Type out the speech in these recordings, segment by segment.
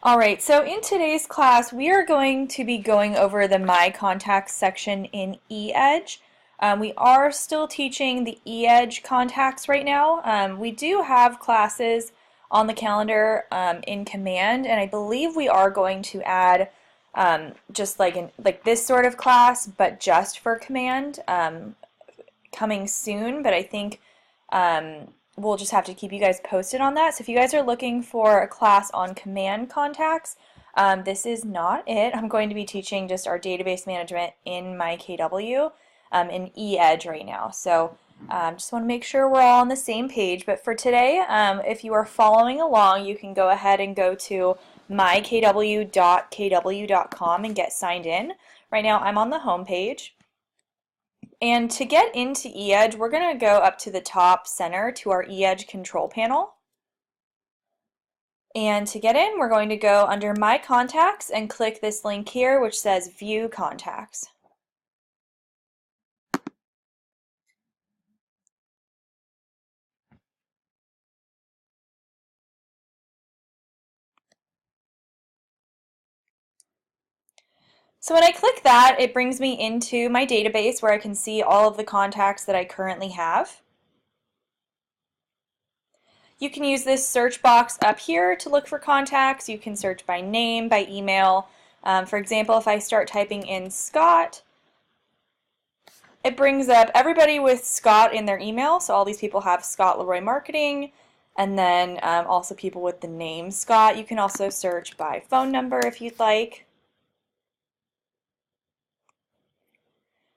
Alright, so in today's class we are going to be going over the My Contacts section in eEdge. We are still teaching the eEdge contacts right now. We do have classes on the calendar in Command, and I believe we are going to add just like this sort of class, but just for Command, coming soon. But I think we'll just have to keep you guys posted on that. So if you guys are looking for a class on Command contacts, this is not it. I'm going to be teaching just our database management in myKW in eEdge right now. So just want to make sure we're all on the same page. But for today, if you are following along, you can go ahead and go to mykw.kw.com and get signed in. Right now I'm on the home page. And to get into eEdge, we're going to go up to the top center to our eEdge control panel. And to get in, we're going to go under My Contacts and click this link here which says View Contacts. So when I click that, it brings me into my database where I can see all of the contacts that I currently have. You can use this search box up here to look for contacts. You can search by name, by email. For example, if I start typing in Scott, it brings up everybody with Scott in their email. So all these people have Scott Leroy Marketing, and then also people with the name Scott. You can also search by phone number if you'd like.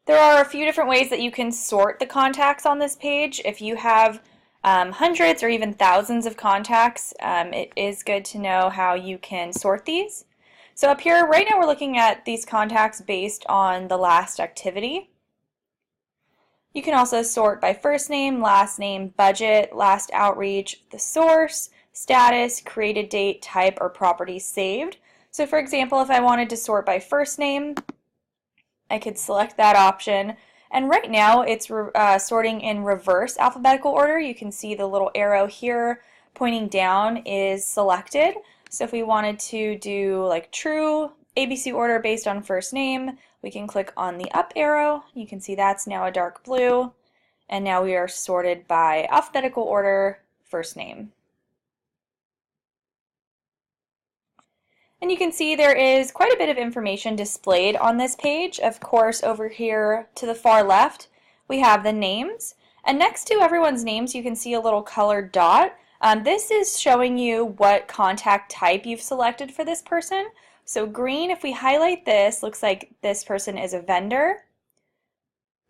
There are a few different ways that you can sort the contacts on this page. If you have hundreds or even thousands of contacts, it is good to know how you can sort these. So up here, right now we're looking at these contacts based on the last activity. You can also sort by first name, last name, budget, last outreach, the source, status, created date, type, or property saved. So for example, if I wanted to sort by first name, I could select that option, and right now it's sorting in reverse alphabetical order. You can see the little arrow here pointing down is selected. So if we wanted to do like true ABC order based on first name, we can click on the up arrow. You can see that's now a dark blue, and now we are sorted by alphabetical order, first name. And you can see there is quite a bit of information displayed on this page. Of course, over here to the far left, we have the names. And next to everyone's names, you can see a little colored dot. This is showing you what contact type you've selected for this person. So green, if we highlight this, looks like this person is a vendor.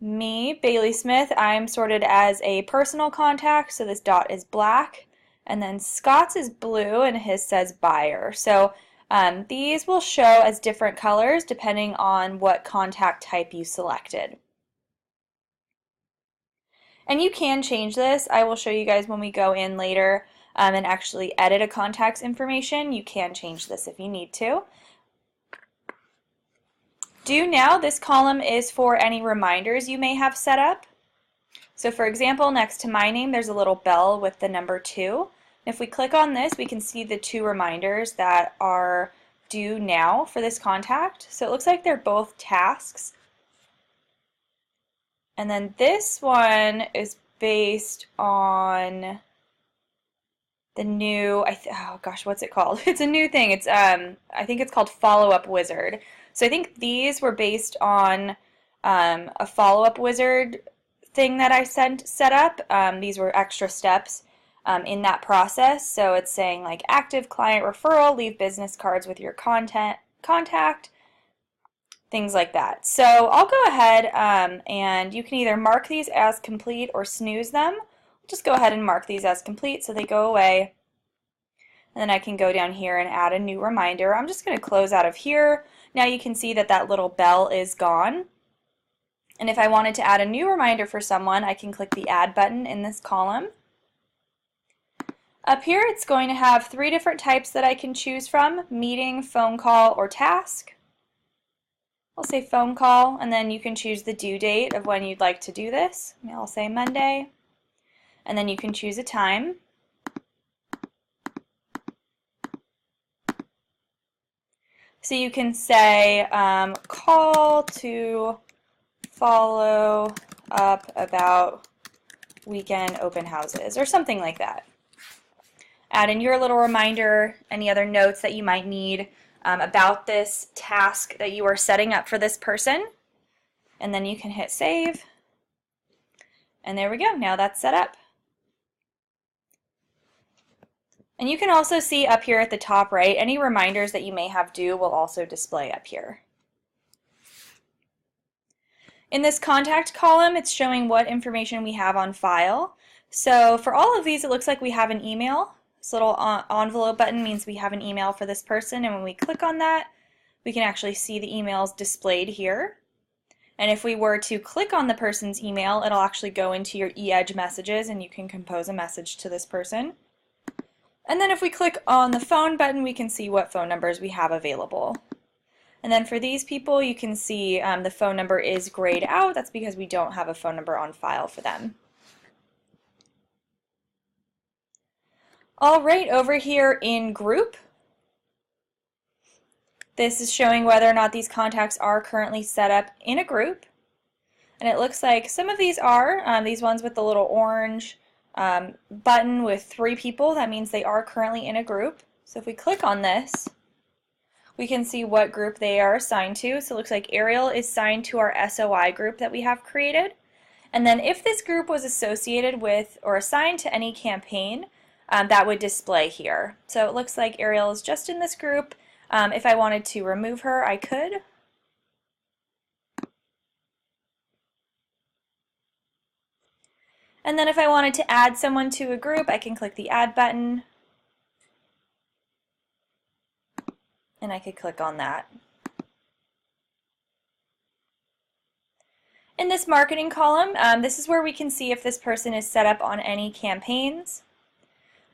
Me, Bailey Smith, I'm sorted as a personal contact, so this dot is black. And then Scott's is blue, and his says buyer. So these will show as different colors depending on what contact type you selected. And you can change this. I will show you guys when we go in later and actually edit a contact's information. You can change this if you need to. Do now, this column is for any reminders you may have set up. So for example, next to my name there's a little bell with the number 2. If we click on this, we can see the 2 reminders that are due now for this contact. So it looks like they're both tasks. And then this one is based on the new, oh gosh, what's it called? It's a new thing. It's I think it's called Follow-Up Wizard. So I think these were based on a Follow-Up Wizard thing that I set up. These were extra steps in that process. So it's saying like active client referral, leave business cards with your contact, things like that. So I'll go ahead and you can either mark these as complete or snooze them. Just go ahead and mark these as complete so they go away. And then I can go down here and add a new reminder. I'm just going to close out of here. Now you can see that that little bell is gone. And if I wanted to add a new reminder for someone, I can click the add button in this column. Up here it's going to have 3 different types that I can choose from: meeting, phone call, or task. I'll say phone call, and then you can choose the due date of when you'd like to do this. I'll say Monday, and then you can choose a time. So you can say call to follow up about weekend open houses or something like that. Add in your little reminder, any other notes that you might need about this task that you are setting up for this person, and then you can hit save, and there we go. Now that's set up. And you can also see up here at the top right, any reminders that you may have due will also display up here. In this contact column, it's showing what information we have on file. So for all of these, it looks like we have an email. This little envelope button means we have an email for this person, and when we click on that, we can actually see the emails displayed here. And if we were to click on the person's email, it'll actually go into your e-edge messages, and you can compose a message to this person. And then if we click on the phone button, we can see what phone numbers we have available. And then for these people, you can see the phone number is grayed out. That's because we don't have a phone number on file for them. All right, over here in group, this is showing whether or not these contacts are currently set up in a group. And it looks like some of these are, these ones with the little orange button with 3 people, that means they are currently in a group. So if we click on this, we can see what group they are assigned to. So it looks like Ariel is assigned to our SOI group that we have created. And then if this group was associated with or assigned to any campaign, that would display here. So it looks like Ariel is just in this group. If I wanted to remove her, I could. And then if I wanted to add someone to a group, I can click the add button, and I could click on that. In this marketing column, this is where we can see if this person is set up on any campaigns.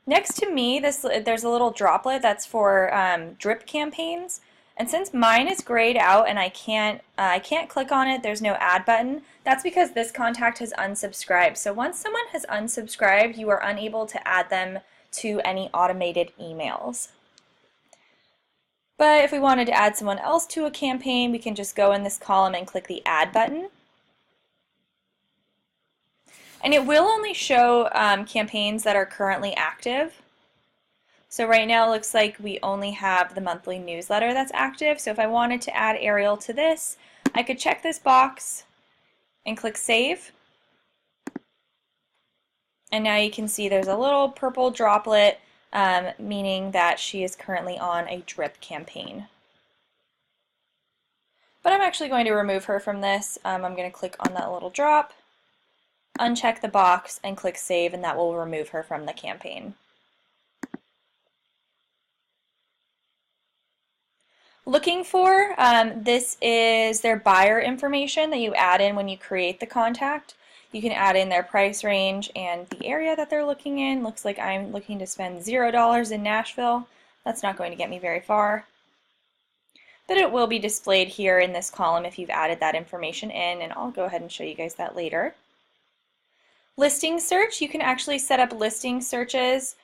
Next to me, there's a little droplet that's for drip campaigns. And since mine is grayed out and I can't click on it, there's no add button, that's because this contact has unsubscribed. So once someone has unsubscribed, you are unable to add them to any automated emails. But if we wanted to add someone else to a campaign, we can just go in this column and click the add button. And it will only show campaigns that are currently active. So right now it looks like we only have the monthly newsletter that's active. So if I wanted to add Ariel to this, I could check this box and click save. And now you can see there's a little purple droplet, meaning that she is currently on a drip campaign. But I'm actually going to remove her from this. I'm going to click on that little drop, uncheck the box, and click save, and that will remove her from the campaign. Looking for, this is their buyer information that you add in when you create the contact. You can add in their price range and the area that they're looking in. Looks like I'm looking to spend $0 in Nashville. That's not going to get me very far. But it will be displayed here in this column if you've added that information in, and I'll go ahead and show you guys that later. Listing search, you can actually set up listing searches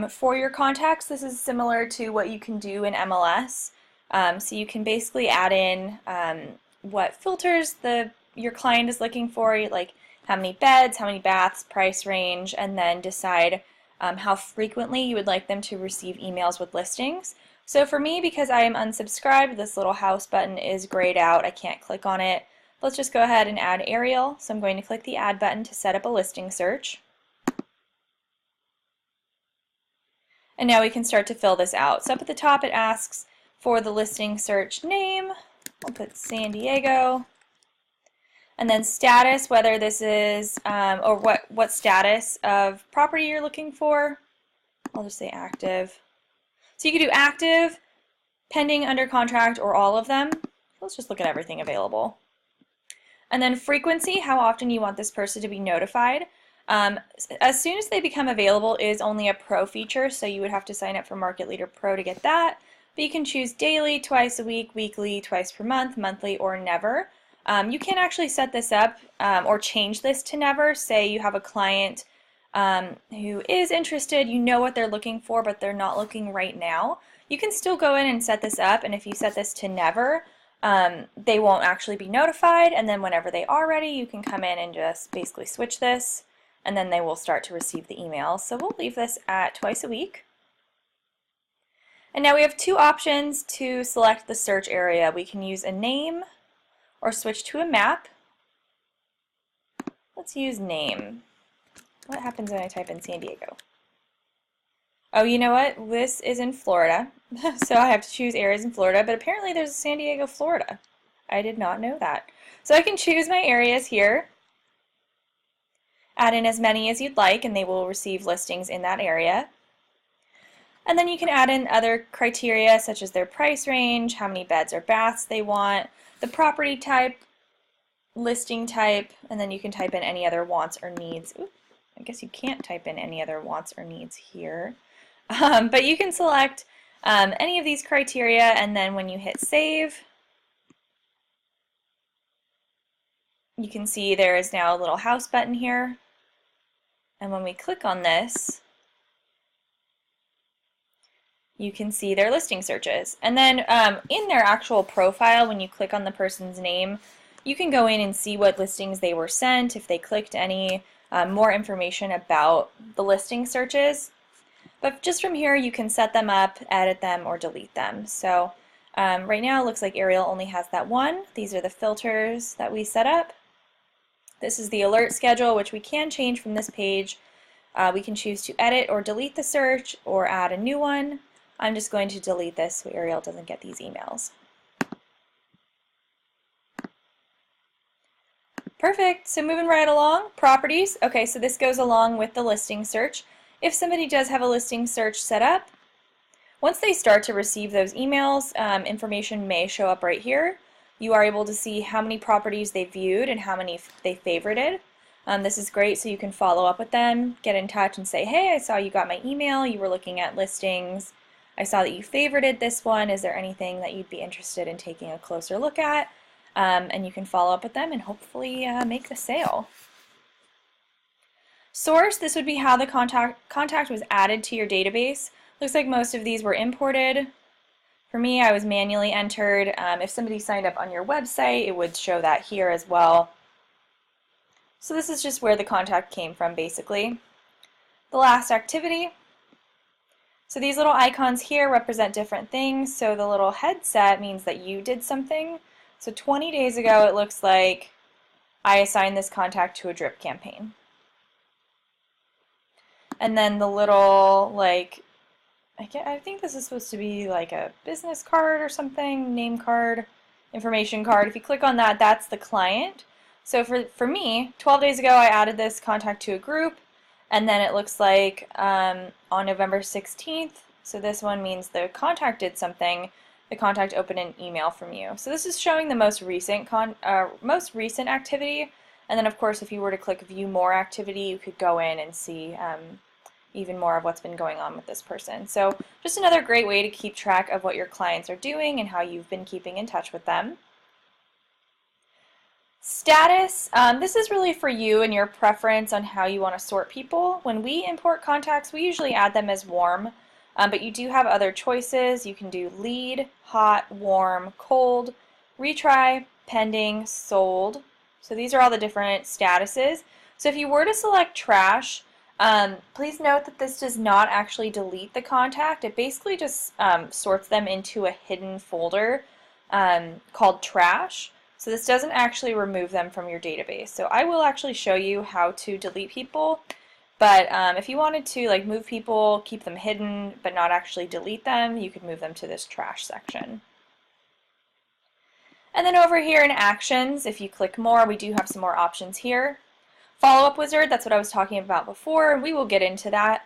for your contacts. This is similar to what you can do in MLS. So you can basically add in what filters your client is looking for, like how many beds, how many baths, price range, and then decide how frequently you would like them to receive emails with listings. So for me, because I am unsubscribed, this little house button is grayed out. I can't click on it. Let's just go ahead and add Ariel. So I'm going to click the add button to set up a listing search. And now we can start to fill this out. So up at the top it asks for the listing search name. We'll put San Diego. And then status, whether this is, or what status of property you're looking for. I'll just say active. So you could do active, pending, under contract, or all of them. Let's just look at everything available. And then frequency, how often you want this person to be notified. As soon as they become available is only a pro feature, so you would have to sign up for Market Leader Pro to get that. but you can choose daily, twice a week, weekly, twice per month, monthly, or never. You can actually set this up or change this to never. Say you have a client who is interested, you know what they're looking for, but they're not looking right now. You can still go in and set this up, and if you set this to never, they won't actually be notified, and then whenever they are ready, you can come in and just basically switch this, and then they will start to receive the emails. So we'll leave this at twice a week. And now we have two options to select the search area. We can use a name or switch to a map. Let's use name. What happens when I type in San Diego? Oh, you know what? This is in Florida, so I have to choose areas in Florida, but apparently there's a San Diego, Florida. I did not know that. So I can choose my areas here, add in as many as you'd like, and they will receive listings in that area. And then you can add in other criteria such as their price range, how many beds or baths they want, the property type, listing type, and then you can type in any other wants or needs. Ooh, I guess you can't type in any other wants or needs here. But you can select any of these criteria, and then when you hit save, you can see there is now a little house button here. And when we click on this, you can see their listing searches. And then in their actual profile, when you click on the person's name, you can go in and see what listings they were sent, if they clicked any, more information about the listing searches. But just from here, you can set them up, edit them, or delete them. So right now it looks like Ariel only has that one. These are the filters that we set up. This is the alert schedule, which we can change from this page. We can choose to edit or delete the search or add a new one. I'm just going to delete this so Ariel doesn't get these emails. Perfect. So moving right along, properties. Okay, so this goes along with the listing search. If somebody does have a listing search set up, once they start to receive those emails, information may show up right here. You are able to see how many properties they viewed and how many they favorited. This is great, so you can follow up with them, get in touch and say, hey, I saw you got my email, you were looking at listings, I saw that you favorited this one, is there anything that you'd be interested in taking a closer look at? And you can follow up with them and hopefully make the sale. Source, this would be how the contact was added to your database. Looks like most of these were imported. For me, I was manually entered. If somebody signed up on your website, it would show that here as well. So this is just where the contact came from, basically. The last activity. So these little icons here represent different things. So the little headset means that you did something. So 20 days ago, it looks like I assigned this contact to a drip campaign. And then the little, like, I think this is supposed to be like a business card or something, name card, information card. If you click on that, that's the client. So for me, 12 days ago, I added this contact to a group, and then it looks like on November 16th, so this one means the contact did something, the contact opened an email from you. So this is showing the most recent activity, and then of course if you were to click view more activity, you could go in and see even more of what's been going on with this person. So just another great way to keep track of what your clients are doing and how you've been keeping in touch with them. Status, this is really for you and your preference on how you want to sort people. When we import contacts, we usually add them as warm, but you do have other choices. You can do lead, hot, warm, cold, retry, pending, sold. So these are all the different statuses. So if you were to select trash, please note that this does not actually delete the contact. It basically just sorts them into a hidden folder called trash. So this doesn't actually remove them from your database. So I will actually show you how to delete people, but if you wanted to like move people, keep them hidden, but not actually delete them, you could move them to this trash section. And then over here in actions, if you click more, we do have some more options here. Follow-up wizard, that's what I was talking about before. We will get into that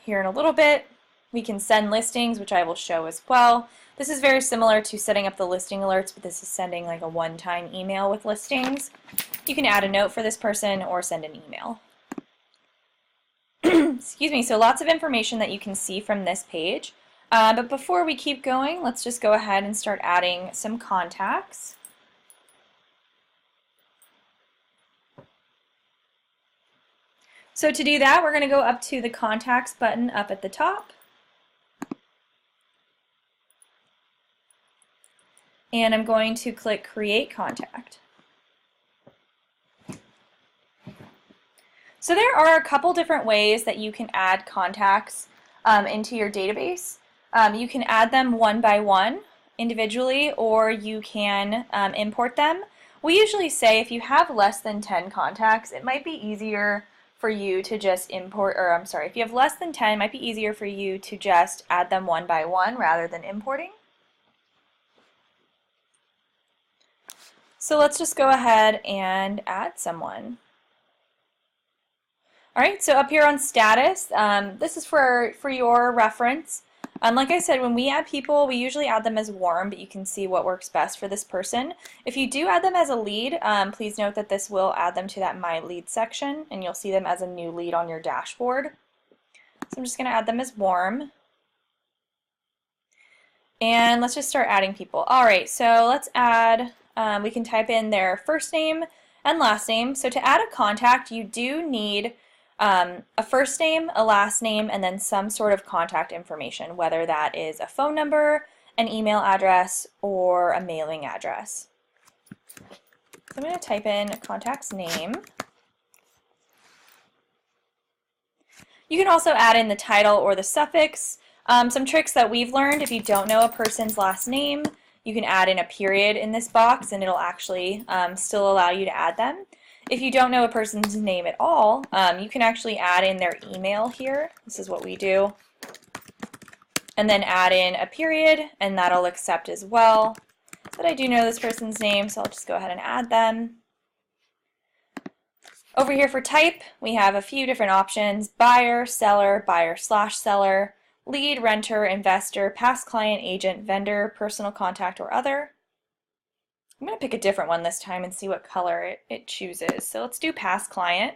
here in a little bit. We can send listings, which I will show as well. This is very similar to setting up the listing alerts, but this is sending like a one-time email with listings. You can add a note for this person or send an email. Excuse me, so lots of information that you can see from this page. But before we keep going, let's just go ahead and start adding some contacts. So to do that, we're going to go up to the Contacts button up at the top. And I'm going to click Create Contact. So there are a couple different ways that you can add contacts into your database. You can add them one by one individually, or you can import them. We usually say if you have less than 10 contacts, it might be easier for you to just import, or I'm sorry, if you have less than 10, it might be easier for you to just add them one by one rather than importing. So let's just go ahead and add someone. All right, so up here on status, this is for your reference. Like I said, when we add people, we usually add them as warm, but you can see what works best for this person. If you do add them as a lead, please note that this will add them to that My Lead section, and you'll see them as a new lead on your dashboard. So I'm just going to add them as warm. And let's just start adding people. All right, so let's add, we can type in their first name and last name. So to add a contact, you do need a first name, a last name, and then some sort of contact information, whether that is a phone number, an email address, or a mailing address. So I'm going to type in a contact's name. You can also add in the title or the suffix. Some tricks that we've learned: if you don't know a person's last name, you can add in a period in this box and it'll actually still allow you to add them. If you don't know a person's name at all, you can actually add in their email here. This is what we do. And then add in a period, and that'll accept as well. But I do know this person's name, so I'll just go ahead and add them. Over here for type, we have a few different options: buyer, seller, buyer/seller, lead, renter, investor, past client, agent, vendor, personal contact, or other. I'm going to pick a different one this time and see what color it chooses. So let's do past client.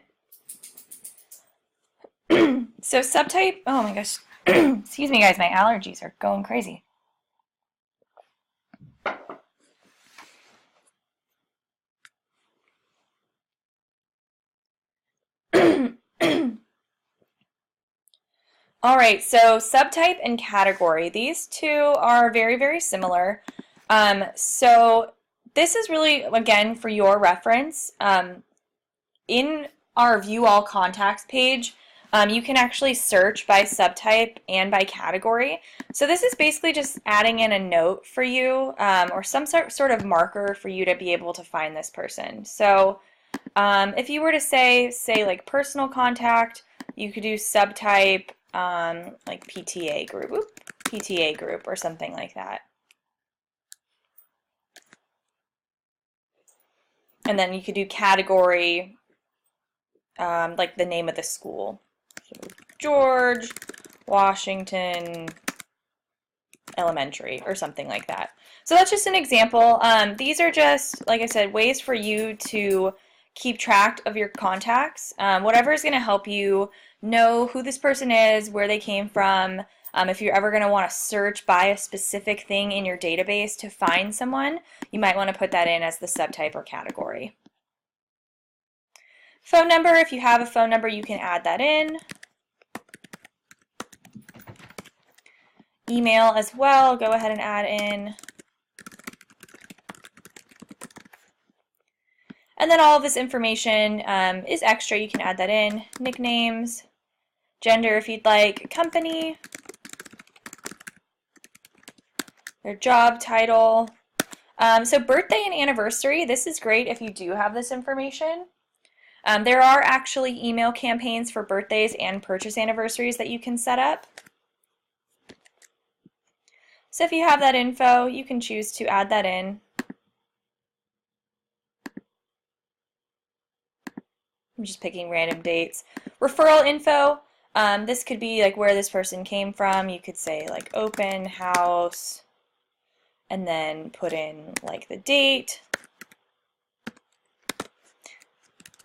So subtype, oh my gosh, excuse me guys, my allergies are going crazy. All right, so subtype and category, these two are very, very similar. So this is really, again, for your reference. In our View All Contacts page, you can actually search by subtype and by category. So this is basically just adding in a note for you, or some sort of marker for you to be able to find this person. So if you were to say like personal contact, you could do subtype like PTA group or something like that. And then you could do category, like the name of the school. So George Washington Elementary or something like that. So that's just an example. These are just, like I said, ways for you to keep track of your contacts. Whatever is going to help you know who this person is, where they came from. If you're ever going to want to search by a specific thing in your database to find someone, you might want to put that in as the subtype or category. Phone number, if you have a phone number, you can add that in. Email as well, go ahead and add in. And then all of this information is extra, you can add that in. Nicknames, gender if you'd like, company, their job title. So birthday and anniversary, this is great if you do have this information. There are actually email campaigns for birthdays and purchase anniversaries that you can set up. So if you have that info, you can choose to add that in. I'm just picking random dates. Referral info, this could be like where this person came from. You could say like open house and then put in like the date.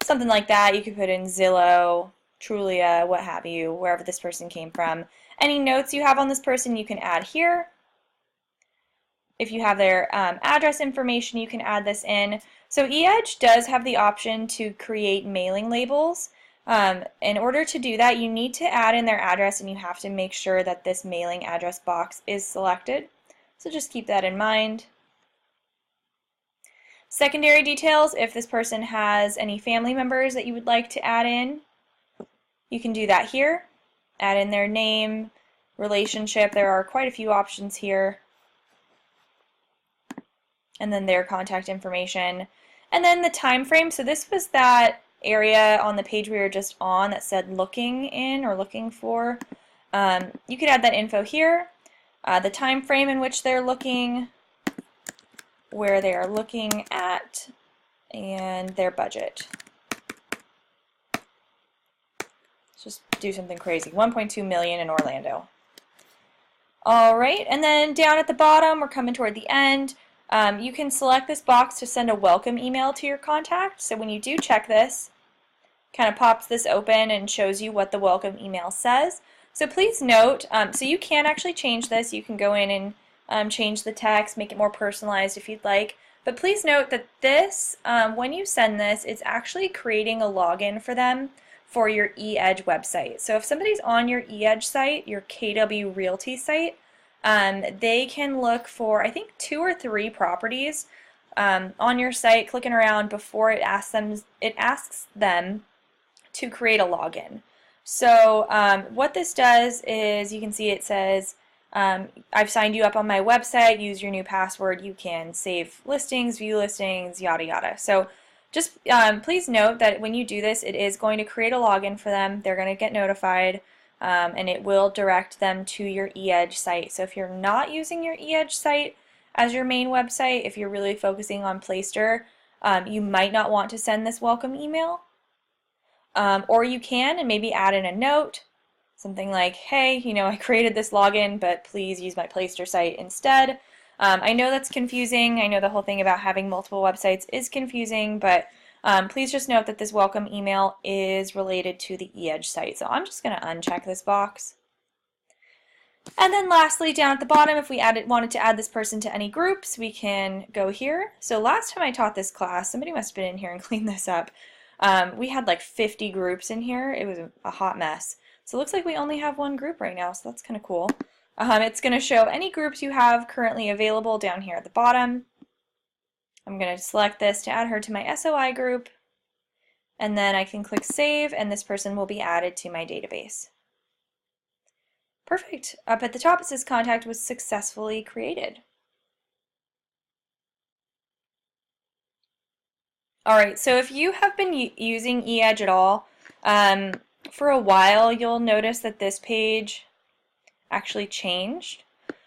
Something like that. You could put in Zillow, Trulia, what have you, wherever this person came from. Any notes you have on this person you can add here. If you have their address information, you can add this in. So eEdge does have the option to create mailing labels. In order to do that, you need to add in their address, and you have to make sure that this mailing address box is selected. So just keep that in mind. Secondary details, if this person has any family members that you would like to add in, you can do that here. Add in their name, relationship. There are quite a few options here. And then their contact information. And then the time frame. So this was that area on the page we were just on that said looking in or looking for. You could add that info here. The time frame in which they're looking, where they are looking at, and their budget. Let's just do something crazy. 1.2 million in Orlando. All right, and then down at the bottom, we're coming toward the end. You can select this box to send a welcome email to your contact. So when you do check this, kind of pops this open and shows you what the welcome email says. So please note, so you can actually change this. You can go in and change the text, make it more personalized if you'd like. But please note that this, when you send this, it's actually creating a login for them for your eEdge website. So if somebody's on your eEdge site, your KW Realty site, they can look for, I think, 2 or 3 properties on your site, clicking around before it asks them to create a login. So what this does is, you can see it says, I've signed you up on my website, use your new password, you can save listings, view listings, yada yada. So just please note that when you do this, it is going to create a login for them. They're going to get notified. And it will direct them to your eEdge site. So if you're not using your eEdge site as your main website, if you're really focusing on Playster, you might not want to send this welcome email. Or you can, and maybe add in a note, something like, hey, you know, I created this login, but please use my Playster site instead. I know that's confusing. I know the whole thing about having multiple websites is confusing, but please just note that this welcome email is related to the eEdge site. So I'm just going to uncheck this box. And then lastly, down at the bottom, if we wanted to add this person to any groups, we can go here. So last time I taught this class, somebody must have been in here and cleaned this up. We had like 50 groups in here. It was a hot mess. So it looks like we only have one group right now, so that's kind of cool. It's going to show any groups you have currently available down here at the bottom. I'm going to select this to add her to my SOI group, and then I can click Save, and this person will be added to my database. Perfect. Up at the top it says Contact was successfully created. Alright, so if you have been using eEdge at all, for a while you'll notice that this page actually changed.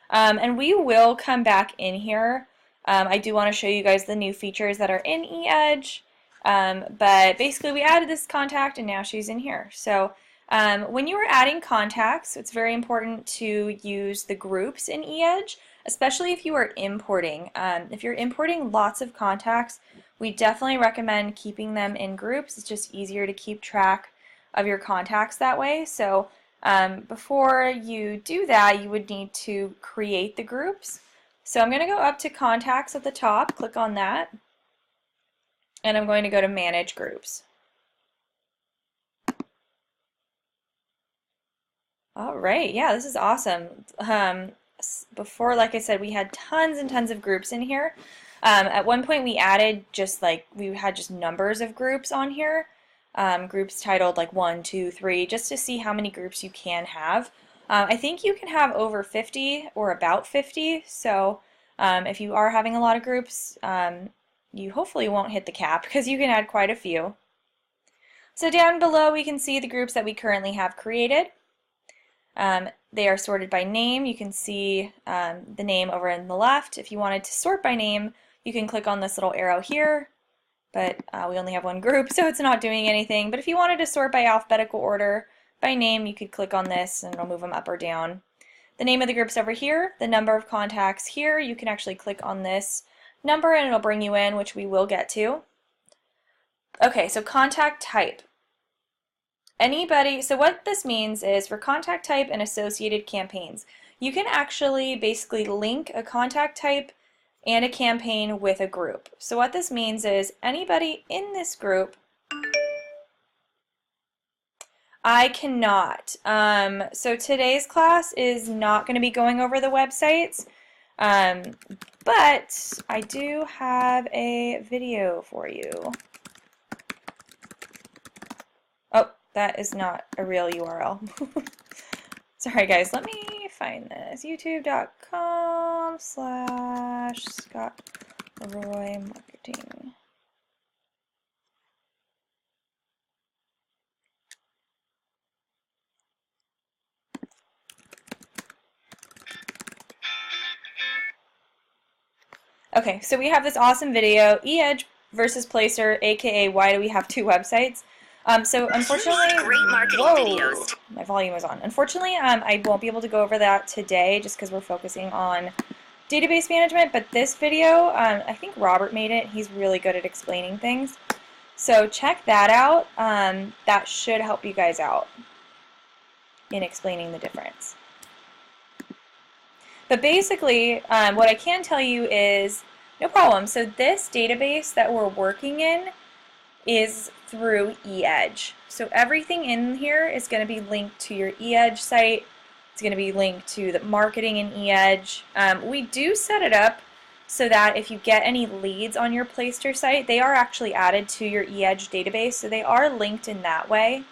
And we will come back in here. I do want to show you guys the new features that are in eEdge, but basically we added this contact and now she's in here. So when you are adding contacts, it's very important to use the groups in eEdge, especially if you are importing. If you're importing lots of contacts, we definitely recommend keeping them in groups. It's just easier to keep track of your contacts that way. So before you do that, you would need to create the groups. So I'm going to go up to Contacts at the top, click on that, and I'm going to go to Manage Groups. All right, yeah, this is awesome. Before, like I said, we had tons and tons of groups in here. At one point we added we had just numbers of groups on here. Groups titled like 1, 2, 3, just to see how many groups you can have. I think you can have over 50 or about 50, so if you are having a lot of groups, you hopefully won't hit the cap because you can add quite a few. So down below we can see the groups that we currently have created. They are sorted by name. You can see the name over in the left. If you wanted to sort by name, you can click on this little arrow here, but we only have one group, so it's not doing anything. But if you wanted to sort by alphabetical order, by name, you could click on this and it'll move them up or down. The name of the group's over here, the number of contacts here. You can actually click on this number and it'll bring you in, which we will get to. Okay, so contact type. Anybody, so what this means is for contact type and associated campaigns, you can actually basically link a contact type and a campaign with a group. So what this means is anybody in this group, I cannot. So today's class is not going to be going over the websites, but I do have a video for you. Oh, that is not a real URL. Sorry guys, let me find this. youtube.com/Scott Roy Marketing. Okay, so we have this awesome video, eEdge versus Placer, aka why do we have two websites? So unfortunately, great marketing videos. My volume is on. Unfortunately, I won't be able to go over that today just because we're focusing on database management, but this video, I think Robert made it. He's really good at explaining things. So check that out. That should help you guys out in explaining the difference. But basically, what I can tell you is, no problem. So this database that we're working in is through eEdge. So everything in here is going to be linked to your eEdge site. It's going to be linked to the marketing in eEdge. We do set it up so that if you get any leads on your Placer site, they are actually added to your eEdge database. So they are linked in that way.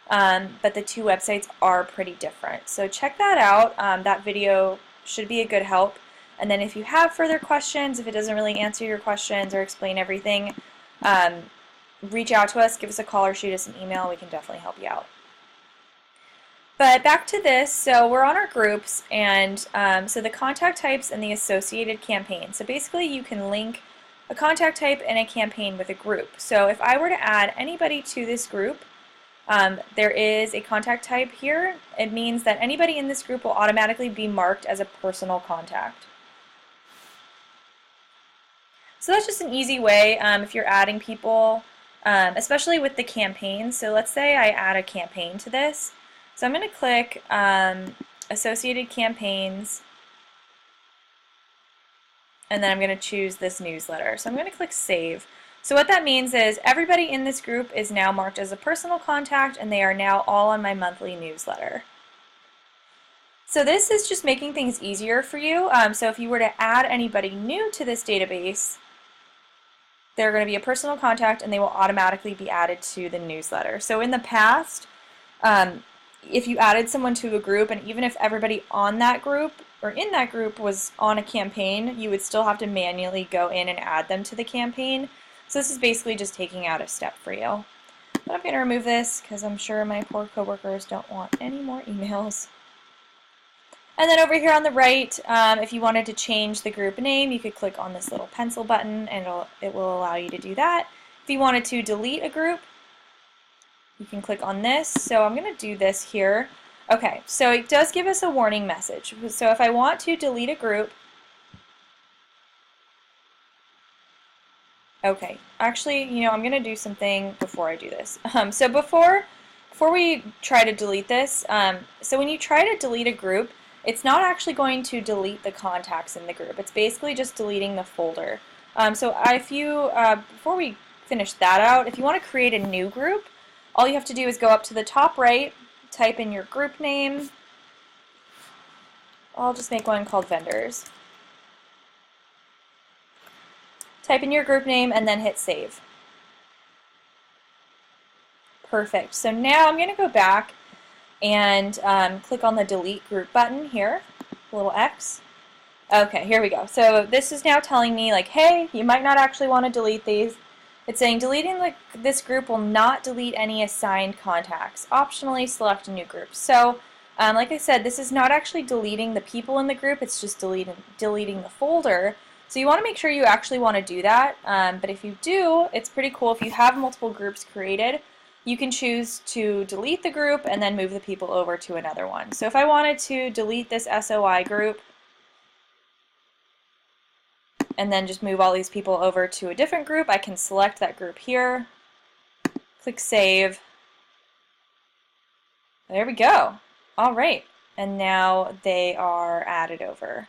But the two websites are pretty different. So check that out. That video should be a good help. And then if you have further questions, if it doesn't really answer your questions or explain everything, reach out to us, give us a call or shoot us an email. We can definitely help you out. But back to this, so we're on our groups, and so the contact types and the associated campaigns. So basically you can link a contact type and a campaign with a group. So if I were to add anybody to this group, there is a contact type here. It means that anybody in this group will automatically be marked as a personal contact. So that's just an easy way if you're adding people, especially with the campaigns. So let's say I add a campaign to this. So I'm going to click Associated Campaigns, and then I'm going to choose this newsletter. So I'm going to click Save. So what that means is everybody in this group is now marked as a personal contact, and they are now all on my monthly newsletter. So this is just making things easier for you. So if you were to add anybody new to this database, they're going to be a personal contact and they will automatically be added to the newsletter. So in the past, if you added someone to a group, and even if everybody on that group or in that group was on a campaign, you would still have to manually go in and add them to the campaign. So this is basically just taking out a step for you. But I'm going to remove this because I'm sure my poor coworkers don't want any more emails. And then over here on the right, if you wanted to change the group name, you could click on this little pencil button and it will allow you to do that. If you wanted to delete a group, you can click on this. So I'm going to do this here. Okay, so it does give us a warning message. So if I want to delete a group, okay, actually, you know, I'm going to do something before I do this. So before we try to delete this, so when you try to delete a group, it's not actually going to delete the contacts in the group. It's basically just deleting the folder. So if you, before we finish that out, if you want to create a new group, all you have to do is go up to the top right, type in your group name. I'll just make one called Vendors. Type in your group name and then hit Save. Perfect. So now I'm going to go back and click on the Delete Group button here, little X. Okay, here we go. So this is now telling me, like, hey, you might not actually want to delete these. It's saying deleting this group will not delete any assigned contacts. Optionally select a new group. So like I said, this is not actually deleting the people in the group, it's just deleting the folder. So you want to make sure you actually want to do that. But if you do, it's pretty cool. If you have multiple groups created, you can choose to delete the group and then move the people over to another one. So if I wanted to delete this SOI group and then just move all these people over to a different group, I can select that group here, click Save, There we go. All right. And now they are added over.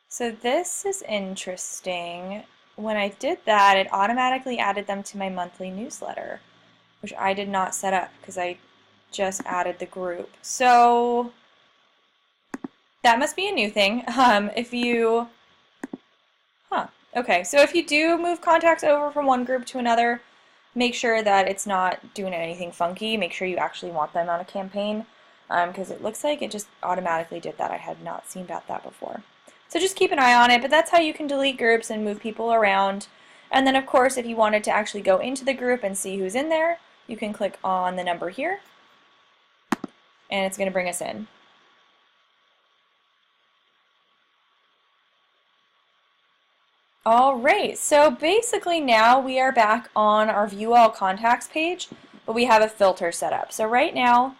So this is interesting. When I did that, it automatically added them to my monthly newsletter, which I did not set up because I just added the group. So that must be a new thing. Okay, so if you do move contacts over from one group to another, make sure that it's not doing anything funky. Make sure you actually want them on a campaign, because it looks like it just automatically did that. I had not seen about that before. So just keep an eye on it, but that's how you can delete groups and move people around. And then of course, if you wanted to actually go into the group and see who's in there, you can click on the number here, and it's going to bring us in. All right, so basically now we are back on our View All Contacts page, but we have a filter set up. So right now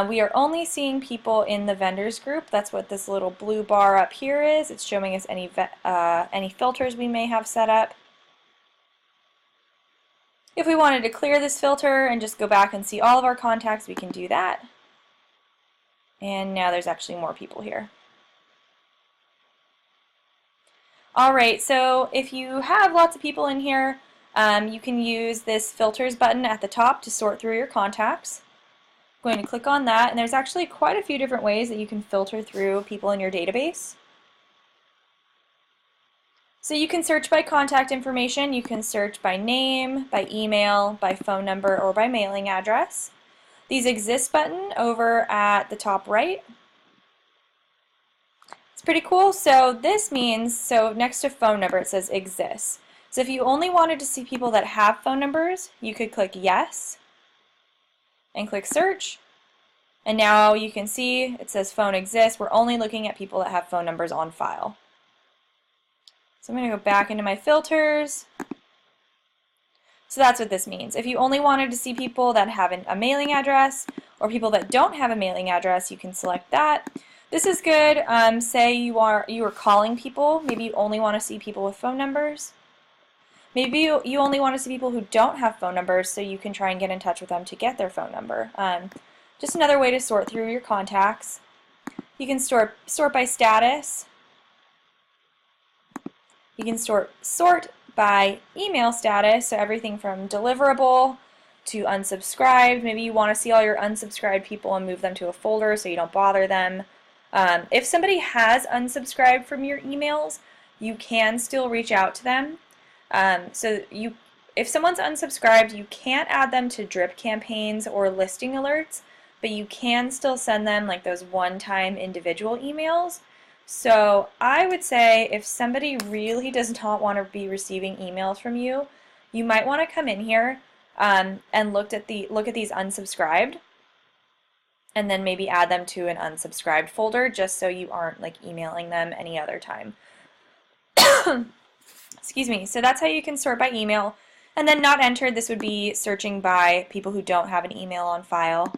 we are only seeing people in the vendors group. That's what this little blue bar up here is. It's showing us any filters we may have set up. If we wanted to clear this filter and just go back and see all of our contacts, we can do that. And now there's actually more people here. Alright, so if you have lots of people in here, you can use this filters button at the top to sort through your contacts. I'm going to click on that, and there's actually quite a few different ways that you can filter through people in your database. So you can search by contact information, you can search by name, by email, by phone number, or by mailing address. These exist button over at the top right. It's pretty cool. So this means, so next to phone number it says exists. So if you only wanted to see people that have phone numbers, you could click yes and click search. And now you can see it says phone exists. We're only looking at people that have phone numbers on file. So I'm going to go back into my filters. So that's what this means. If you only wanted to see people that have a mailing address or people that don't have a mailing address, you can select that. This is good. Say you are calling people. Maybe you only want to see people with phone numbers. Maybe you only want to see people who don't have phone numbers, so you can try and get in touch with them to get their phone number. Just another way to sort through your contacts. You can sort by status. You can sort by email status, so everything from deliverable to unsubscribed. Maybe you want to see all your unsubscribed people and move them to a folder so you don't bother them. If somebody has unsubscribed from your emails, you can still reach out to them. If someone's unsubscribed, you can't add them to drip campaigns or listing alerts, but you can still send them like those one-time individual emails. So I would say if somebody really does not want to be receiving emails from you, you might want to come in here and look at these unsubscribed, and then maybe add them to an unsubscribed folder just so you aren't like emailing them any other time. Excuse me. So that's how you can sort by email. And then not entered, this would be searching by people who don't have an email on file.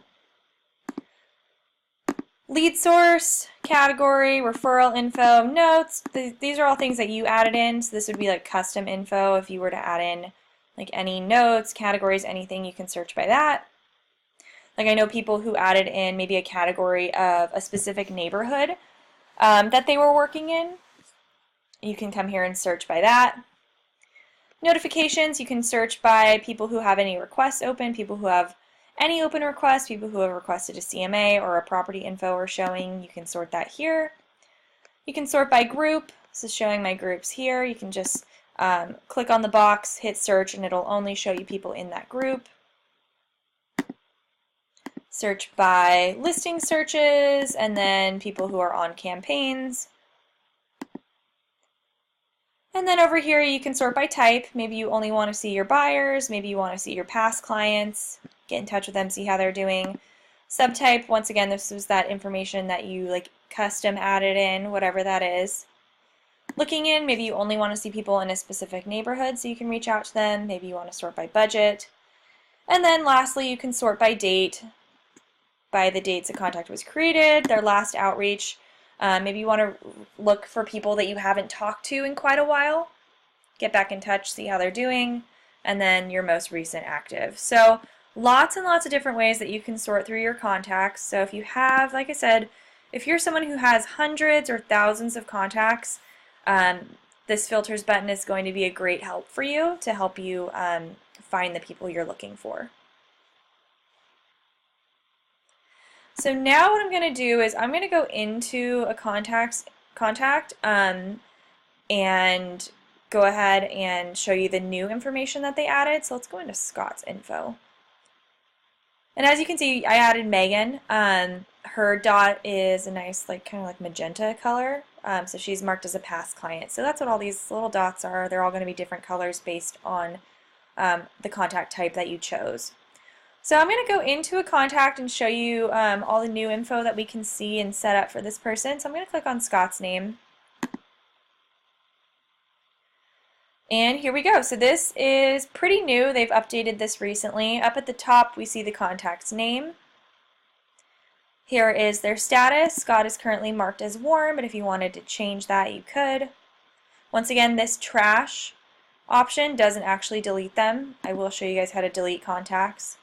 Lead source, category, referral info, notes. These are all things that you added in. So this would be like custom info. If you were to add in like any notes, categories, anything, you can search by that. Like I know people who added in maybe a category of a specific neighborhood that they were working in. You can come here and search by that. Notifications, you can search by people who have any requests open, people who have any open requests, people who have requested a CMA or a property info or showing. You can sort that here. You can sort by group. This is showing my groups here. You can just click on the box, hit search, and it'll only show you people in that group. Search by listing searches, and then people who are on campaigns. And then over here you can sort by type. Maybe you only want to see your buyers, maybe you want to see your past clients, get in touch with them, see how they're doing. Subtype, once again, this was that information that you like custom added in, whatever that is. Looking in, maybe you only want to see people in a specific neighborhood so you can reach out to them. Maybe you want to sort by budget. And then lastly, you can sort by date, by the dates a contact was created, their last outreach. Maybe you want to look for people that you haven't talked to in quite a while, get back in touch, see how they're doing, and then your most recent active. So Lots and lots of different ways that you can sort through your contacts. So if you have, like I said, if you're someone who has hundreds or thousands of contacts, this filters button is going to be a great help for you to help you find the people you're looking for. So now what I'm going to do is I'm going to go into a contact and go ahead and show you the new information that they added. So let's go into Scott's info. And as you can see, I added Megan. Her dot is a nice, kind of like magenta color. So she's marked as a past client. So that's what all these little dots are. They're all going to be different colors based on the contact type that you chose. So I'm going to go into a contact and show you all the new info that we can see and set up for this person. So I'm going to click on Scott's name. And here we go. So this is pretty new. They've updated this recently. Up at the top, we see the contact's name. Here is their status. Scott is currently marked as warm, but if you wanted to change that, you could. Once again, this trash option doesn't actually delete them. I will show you guys how to delete contacts.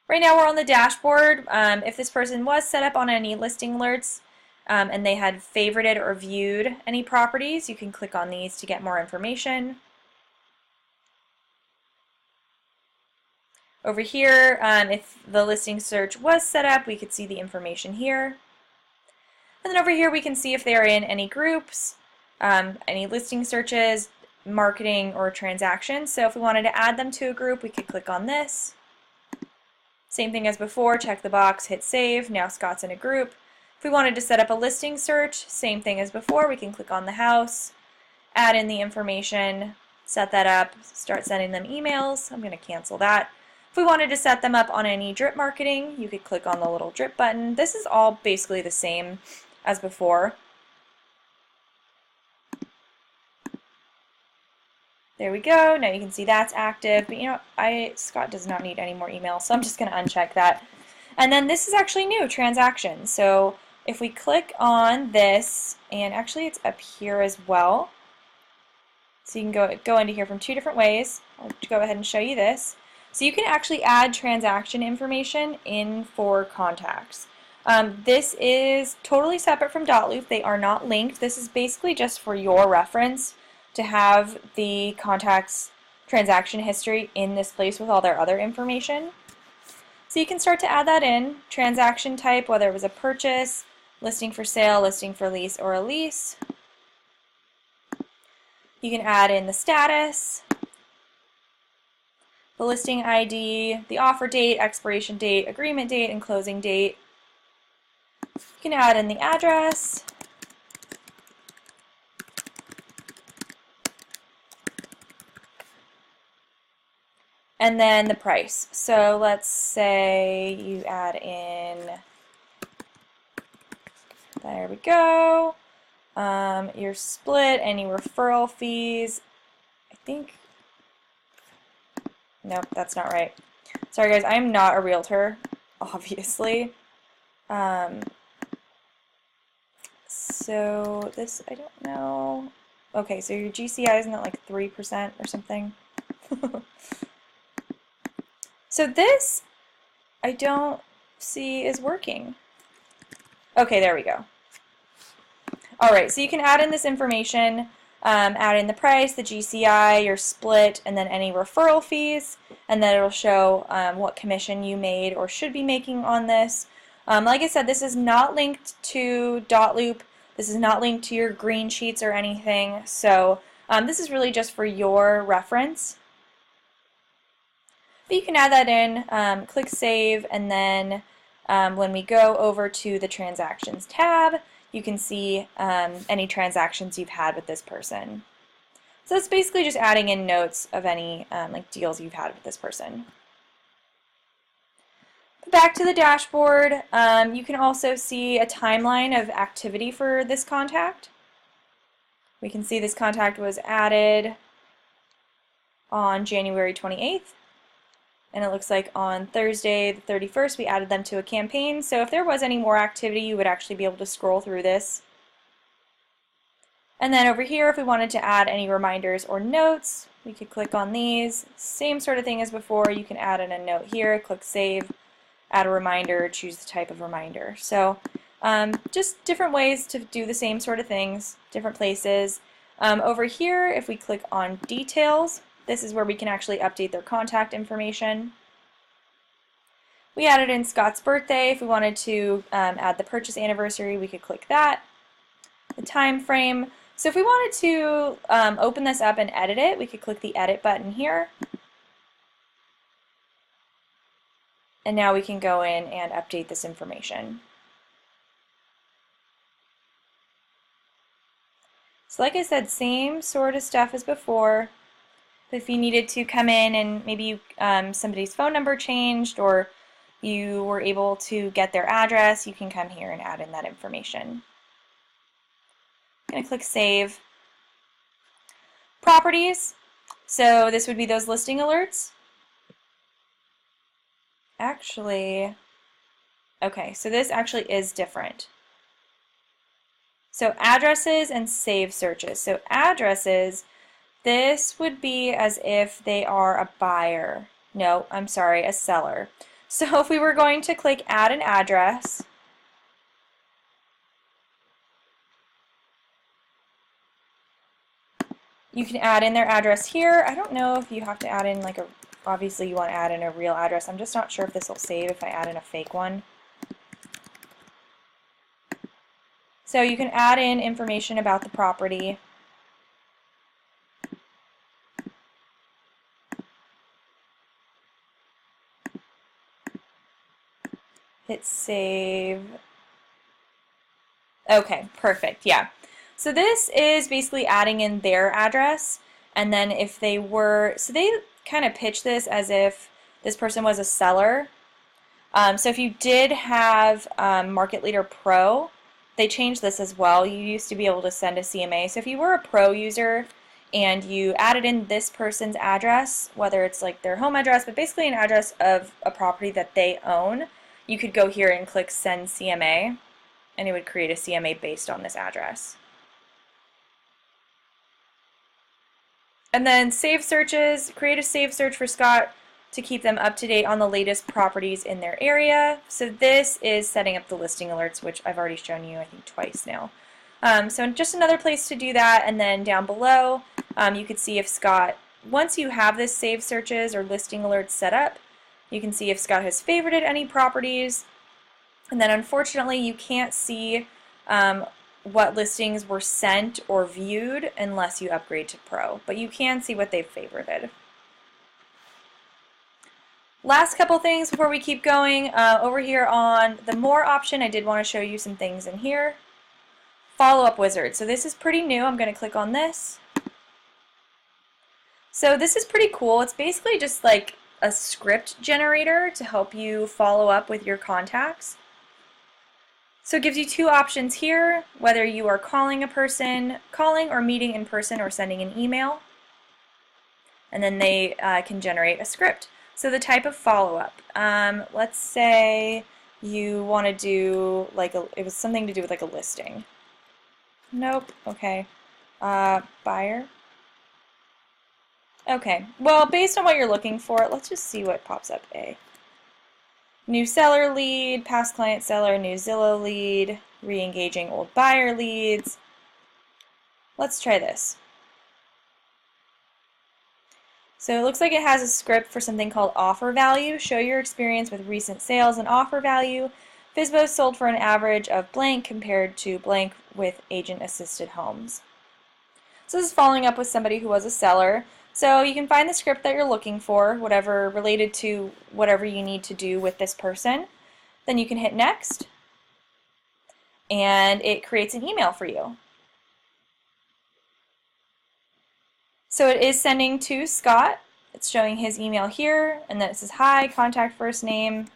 Right now we're on the dashboard. If this person was set up on any listing alerts, and they had favorited or viewed any properties, you can click on these to get more information. Over here, if the listing search was set up, we could see the information here. And then over here we can see if they are in any groups, any listing searches, marketing, or transactions. So if we wanted to add them to a group, we could click on this. Same thing as before, check the box, hit save. Now Scott's in a group. If we wanted to set up a listing search, same thing as before, we can click on the house, add in the information, set that up, start sending them emails. I'm going to cancel that. If we wanted to set them up on any drip marketing, you could click on the little drip button. This is all basically the same as before. There we go. Now you can see that's active, but you know, Scott does not need any more emails, so I'm just going to uncheck that. And then this is actually new, transactions. So if we click on this, and actually it's up here as well, so you can go into here from two different ways. I'll go ahead and show you this. So you can actually add transaction information in for contacts. This is totally separate from .loop. They are not linked. This is basically just for your reference to have the contact's transaction history in this place with all their other information. So you can start to add that in. Transaction type, whether it was a purchase, listing for sale, listing for lease, or a lease. You can add in the status, the listing ID, the offer date, expiration date, agreement date, and closing date. You can add in the address. And then the price. So let's say you add in, there we go, your split, any referral fees. I think, nope, that's not right. Sorry guys, I'm not a realtor, obviously. So this, I don't know. Okay, so your GCI isn't it like 3% or something? So this, I don't see is working. Okay, there we go. Alright, so you can add in this information, add in the price, the GCI, your split, and then any referral fees, and then it'll show what commission you made or should be making on this. Like I said, this is not linked to .loop. This is not linked to your green sheets or anything, so this is really just for your reference. But you can add that in, click Save, and then when we go over to the Transactions tab, you can see any transactions you've had with this person. So it's basically just adding in notes of any like deals you've had with this person. But back to the dashboard, you can also see a timeline of activity for this contact. We can see this contact was added on January 28th. And it looks like on Thursday the 31st we added them to a campaign. So if there was any more activity, you would actually be able to scroll through this And then over here, if we wanted to add any reminders or notes, we could click on these. Same sort of thing as before. You can add in a note here, click Save, add a reminder, choose the type of reminder. So just different ways to do the same sort of things, different places. Over here, if we click on Details, this is where we can actually update their contact information. We added in Scott's birthday. If we wanted to add the purchase anniversary, we could click that. The time frame. So if we wanted to open this up and edit it, we could click the Edit button here. And now we can go in and update this information. So like I said, same sort of stuff as before. But if you needed to come in and maybe somebody's phone number changed or you were able to get their address, you can come here and add in that information. I'm going to click Save. Properties. So this would be those listing alerts. Actually, okay, so this actually is different. So addresses and save searches. So addresses, this would be as if they are a buyer. No, I'm sorry, a seller. So if we were going to click add an address, you can add in their address here. I don't know if you have to add in like obviously you want to add in a real address. I'm just not sure if this will save if I add in a fake one. So you can add in information about the property. Hit save. Okay, perfect, yeah. So this is basically adding in their address, and then if they were, so they kind of pitch this as if this person was a seller. So if you did have Market Leader Pro, they changed this as well. You used to be able to send a CMA. So if you were a Pro user and you added in this person's address, whether it's like their home address, but basically an address of a property that they own, you could go here and click Send CMA, and it would create a CMA based on this address. And then save searches, create a save search for Scott to keep them up to date on the latest properties in their area. So this is setting up the listing alerts, which I've already shown you, I think, twice now. So just another place to do that, and then down below you could see if Scott, once you have this save searches or listing alerts set up, you can see if Scott has favorited any properties, and then unfortunately you can't see what listings were sent or viewed unless you upgrade to Pro, but you can see what they've favorited. Last couple things before we keep going, over here on the More option, I did want to show you some things in here. Follow-up wizard. So this is pretty new. I'm going to click on this. So this is pretty cool. It's basically just like a script generator to help you follow up with your contacts. So it gives you two options here, whether you are calling a person, calling or meeting in person, or sending an email. And then they can generate a script. So the type of follow-up, let's say you want to do like it was something to do with like a listing. Nope, okay. Buyer. Okay, well, based on what you're looking for, let's just see what pops up. New seller lead, past client seller, new Zillow lead, re-engaging old buyer leads. Let's try this. So it looks like it has a script for something called offer value. Show your experience with recent sales and offer value. FSBO sold for an average of blank compared to blank with agent-assisted homes. So this is following up with somebody who was a seller. So you can find the script that you're looking for, whatever related to whatever you need to do with this person. Then you can hit next, and it creates an email for you. So it is sending to Scott. It's showing his email here, and then it says hi, contact first name.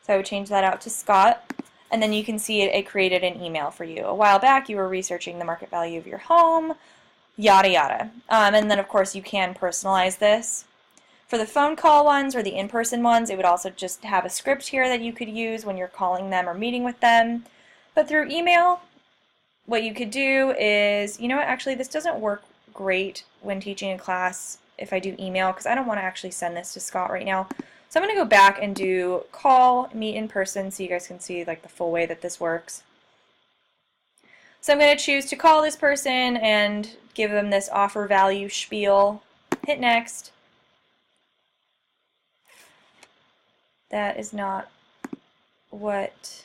So I would change that out to Scott, and then you can see it created an email for you. A while back you were researching the market value of your home, yada yada. And then of course you can personalize this. For the phone call ones or the in-person ones, it would also just have a script here that you could use when you're calling them or meeting with them. But through email, what you could do is, you know what, actually this doesn't work great when teaching a class if I do email, because I don't want to actually send this to Scott right now. So I'm going to go back and do call, meet in person, so you guys can see like the full way that this works. So I'm going to choose to call this person and give them this offer value spiel. Hit next. That is not what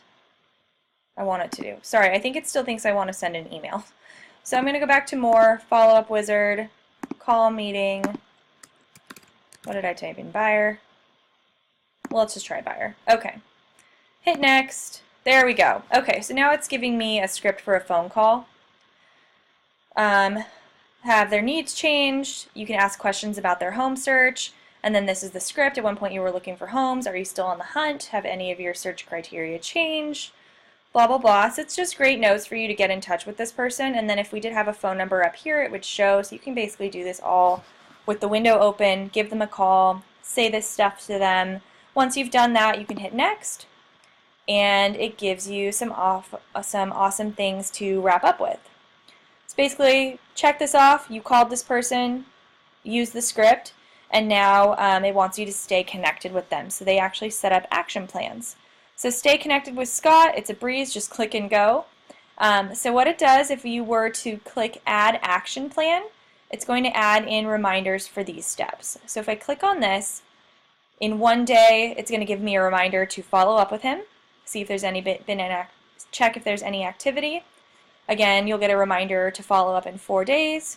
I want it to do. Sorry, I think it still thinks I want to send an email. So I'm going to go back to more, follow-up wizard, call meeting. What did I type in? Buyer. Well, let's just try buyer. Okay. Hit next. There we go. Okay, so now it's giving me a script for a phone call. Have their needs changed? You can ask questions about their home search. And then this is the script. At one point you were looking for homes. Are you still on the hunt? Have any of your search criteria changed? Blah, blah, blah. So it's just great notes for you to get in touch with this person. And then if we did have a phone number up here, it would show. So you can basically do this all with the window open, give them a call, say this stuff to them. Once you've done that, you can hit next. And it gives you some awesome things to wrap up with. So basically, check this off. You called this person, use the script, and now it wants you to stay connected with them. So they actually set up action plans. So stay connected with Scott. It's a breeze. Just click and go. So what it does, if you were to click Add Action Plan, it's going to add in reminders for these steps. So if I click on this, in one day, it's going to give me a reminder to follow up with him, see if there's check if there's any activity. Again, you'll get a reminder to follow up in 4 days.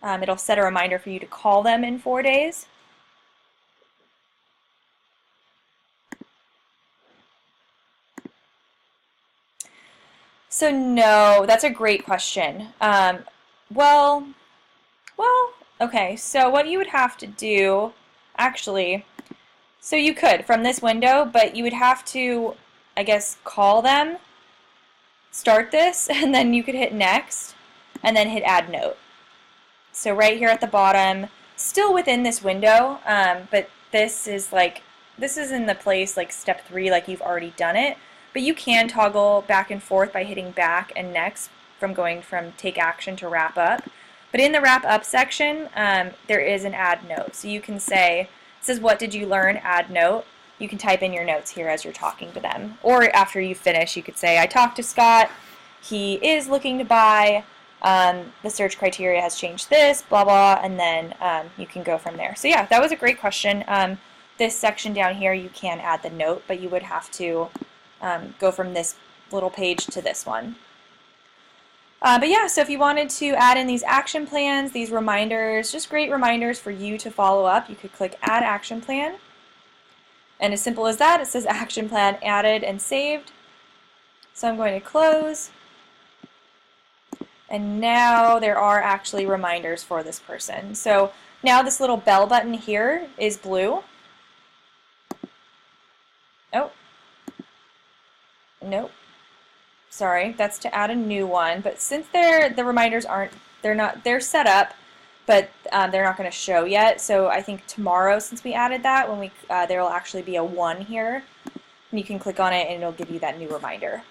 It'll set a reminder for you to call them in 4 days. So no, that's a great question. Well, okay, so what you would have to do, actually, so you could from this window, but you would have to, I guess, call them, start this, and then you could hit next, and then hit add note. So right here at the bottom, still within this window, but this is in the place like step 3, like you've already done it, but you can toggle back and forth by hitting back and next from going from take action to wrap up. But in the wrap up section, there is an add note. So you can say, it says, what did you learn? Add note. You can type in your notes here as you're talking to them. Or after you finish, you could say, I talked to Scott. He is looking to buy. The search criteria has changed this, blah, blah, and then you can go from there. So yeah, that was a great question. This section down here, you can add the note, but you would have to go from this little page to this one. But yeah, so if you wanted to add in these action plans, these reminders, just great reminders for you to follow up, you could click Add Action Plan. And as simple as that, it says Action Plan added and saved. So I'm going to close. And now there are actually reminders for this person. So now this little bell button here is blue. Oh. Nope. Sorry, that's to add a new one. But since the reminders they're set up, but they're not going to show yet. So I think tomorrow, since we added that, when there will actually be a 1 here, and you can click on it and it'll give you that new reminder.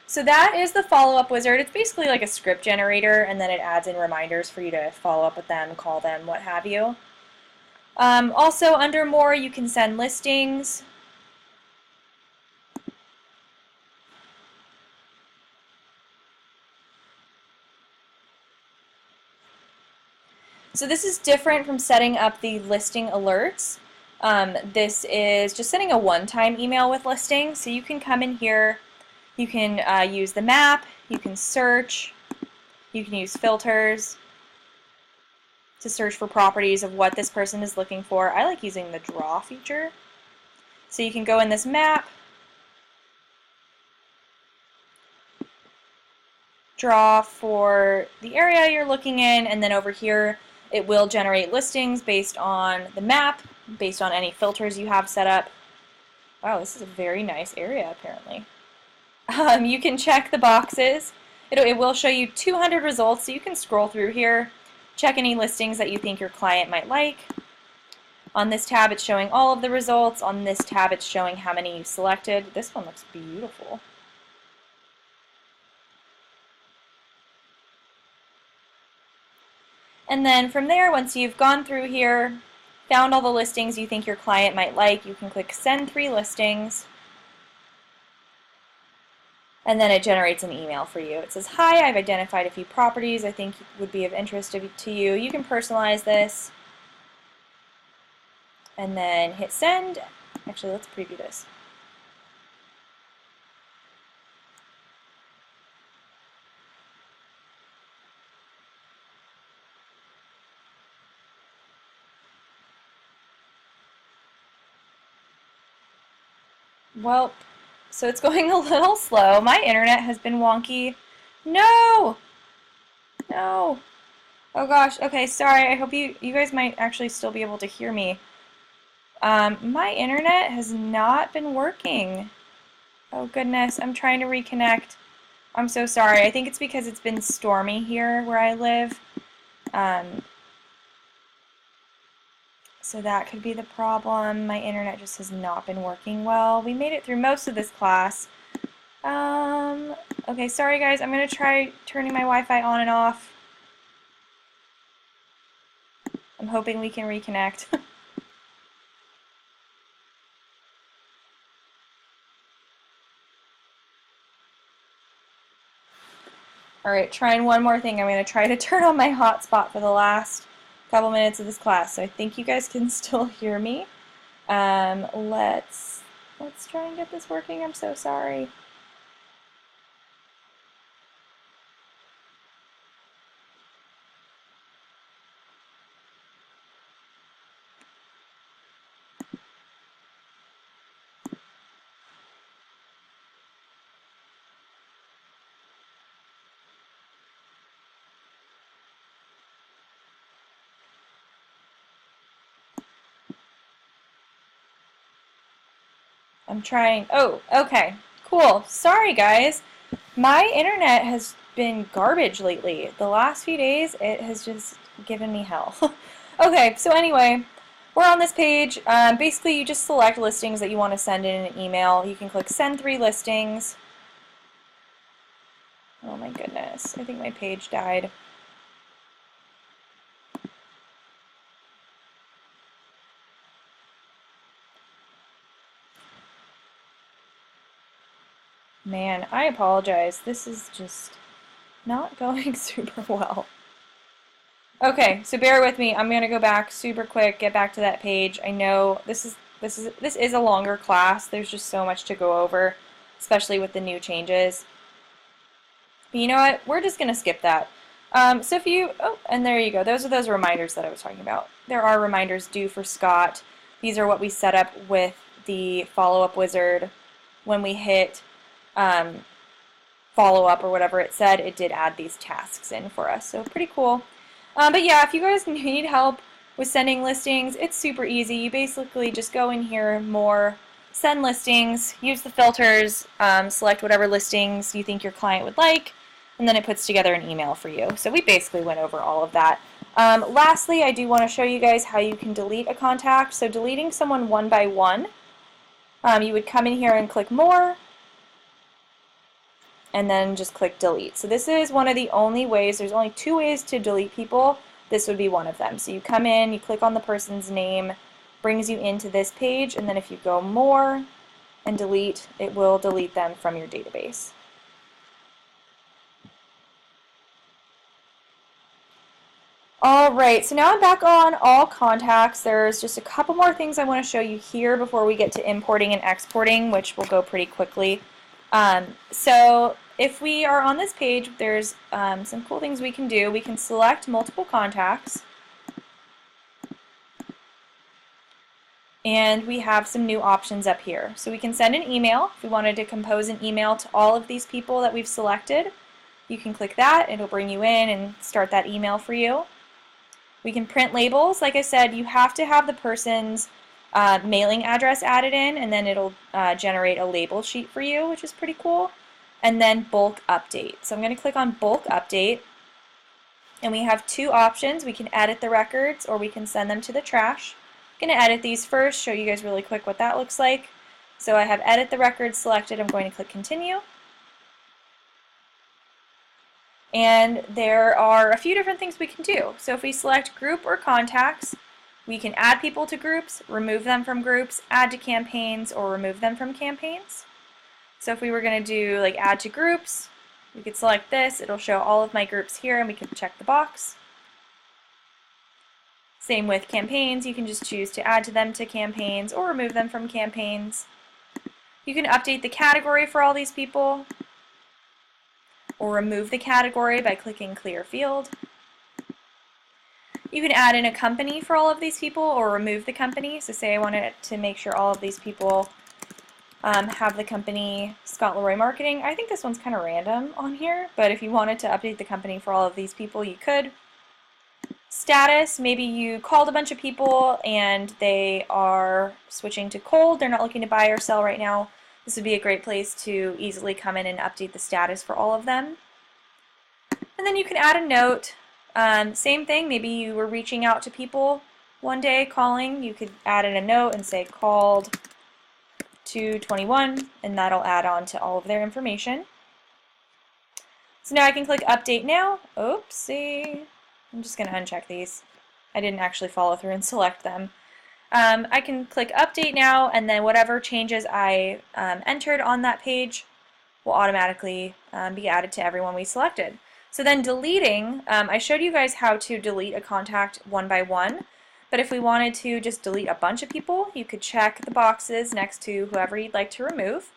So that is the follow-up wizard. It's basically like a script generator, and then it adds in reminders for you to follow up with them, call them, what have you. Also, under more, you can send listings. So this is different from setting up the listing alerts. This is just sending a one-time email with listings. So you can come in here, you can use the map, you can search, you can use filters to search for properties of what this person is looking for. I like using the draw feature. So you can go in this map, draw for the area you're looking in, and then over here it will generate listings based on the map, based on any filters you have set up. Wow, this is a very nice area apparently. You can check the boxes. It will show you 200 results, so you can scroll through here, check any listings that you think your client might like. On this tab it's showing all of the results. On this tab it's showing how many you selected. This one looks beautiful. And then from there, once you've gone through here, found all the listings you think your client might like, you can click Send 3 Listings. And then it generates an email for you. It says, hi, I've identified a few properties I think would be of interest to you. You can personalize this. And then hit send. Actually, let's preview this. Well, so it's going a little slow. My internet has been wonky. No! No! Oh gosh, okay, sorry. I hope you guys might actually still be able to hear me. My internet has not been working. Oh goodness, I'm trying to reconnect. I'm so sorry. I think it's because it's been stormy here where I live. So that could be the problem. My internet just has not been working well. We made it through most of this class. Okay, sorry guys. I'm going to try turning my Wi-Fi on and off. I'm hoping we can reconnect. Alright, trying one more thing. I'm going to try to turn on my hotspot for the last couple minutes of this class, so I think you guys can still hear me. Let's try and get this working. I'm so sorry. I'm trying. Oh, okay. Cool. Sorry, guys. My internet has been garbage lately. The last few days, it has just given me hell. Okay, so anyway, we're on this page. Basically, you just select listings that you want to send in an email. You can click Send 3 Listings. Oh my goodness. I think my page died. Man, I apologize. This is just not going super well. Okay, so bear with me. I'm going to go back super quick, get back to that page. I know this is a longer class. There's just so much to go over, especially with the new changes. But you know what? We're just going to skip that. So if you, oh, and there you go. Those are those reminders that I was talking about. There are reminders due for Scott. These are what we set up with the follow-up wizard. When we hit follow-up or whatever it said, it did add these tasks in for us. So pretty cool. But yeah, if you guys need help with sending listings, it's super easy. You basically just go in here, more, send listings, use the filters, select whatever listings you think your client would like, and then it puts together an email for you. So we basically went over all of that. Lastly, I do want to show you guys how you can delete a contact. So deleting someone one by one, you would come in here and click More, and then just click delete. So this is one of the only ways. There's only 2 ways to delete people. This would be one of them. So you come in, you click on the person's name, brings you into this page, and then if you go more and delete, it will delete them from your database. Alright, so now I'm back on all contacts. There's just a couple more things I want to show you here before we get to importing and exporting, which will go pretty quickly. So if we are on this page, there's some cool things we can do. We can select multiple contacts, and we have some new options up here. So we can send an email. If we wanted to compose an email to all of these people that we've selected, you can click that. It'll bring you in and start that email for you. We can print labels. Like I said, you have to have the person's mailing address added in, and then it'll generate a label sheet for you, which is pretty cool. And then bulk update. So I'm going to click on bulk update, and we have 2 options. We can edit the records, or we can send them to the trash. I'm going to edit these first, show you guys really quick what that looks like. So I have edit the records selected. I'm going to click continue. And there are a few different things we can do. So if we select group or contacts, we can add people to groups, remove them from groups, add to campaigns, or remove them from campaigns. So if we were going to do like add to groups, we could select this. It'll show all of my groups here and we can check the box. Same with campaigns. You can just choose to add to them to campaigns or remove them from campaigns. You can update the category for all these people or remove the category by clicking clear field. You can add in a company for all of these people or remove the company. So say I wanted to make sure all of these people have the company Scott Leroy Marketing. I think this one's kind of random on here, but if you wanted to update the company for all of these people, you could. Status, maybe you called a bunch of people and they are switching to cold. They're not looking to buy or sell right now. This would be a great place to easily come in and update the status for all of them. And then you can add a note. Same thing, maybe you were reaching out to people one day, calling. You could add in a note and say called 221, and that'll add on to all of their information. So now I can click update now. Oopsie. I'm just going to uncheck these. I didn't actually follow through and select them. I can click update now, and then whatever changes I entered on that page will automatically be added to everyone we selected. So then deleting, I showed you guys how to delete a contact one by one, but if we wanted to just delete a bunch of people, you could check the boxes next to whoever you'd like to remove.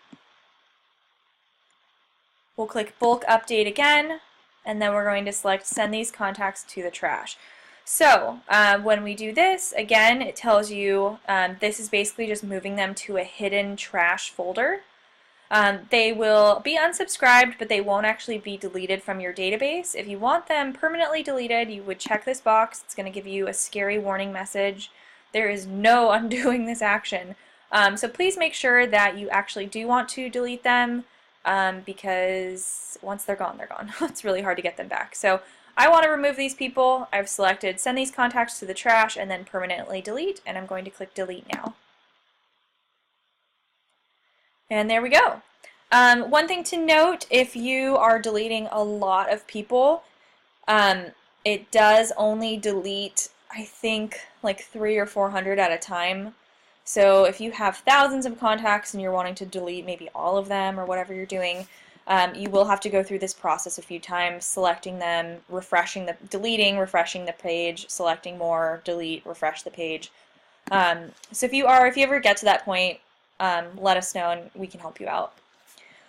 We'll click bulk update again, and then we're going to select send these contacts to the trash. So when we do this, again, it tells you this is basically just moving them to a hidden trash folder. They will be unsubscribed, but they won't actually be deleted from your database. If you want them permanently deleted, you would check this box. It's going to give you a scary warning message. There is no undoing this action. So please make sure that you actually do want to delete them. Because once they're gone, they're gone. It's really hard to get them back. So I want to remove these people. I've selected send these contacts to the trash and then permanently delete, and I'm going to click delete now. And there we go. One thing to note, if you are deleting a lot of people, it does only delete, I think, like 300 or 400 at a time. So if you have thousands of contacts and you're wanting to delete maybe all of them or whatever you're doing, you will have to go through this process a few times, selecting them, deleting, refreshing the page, selecting more, delete, refresh the page. So if you ever get to that point, let us know and we can help you out.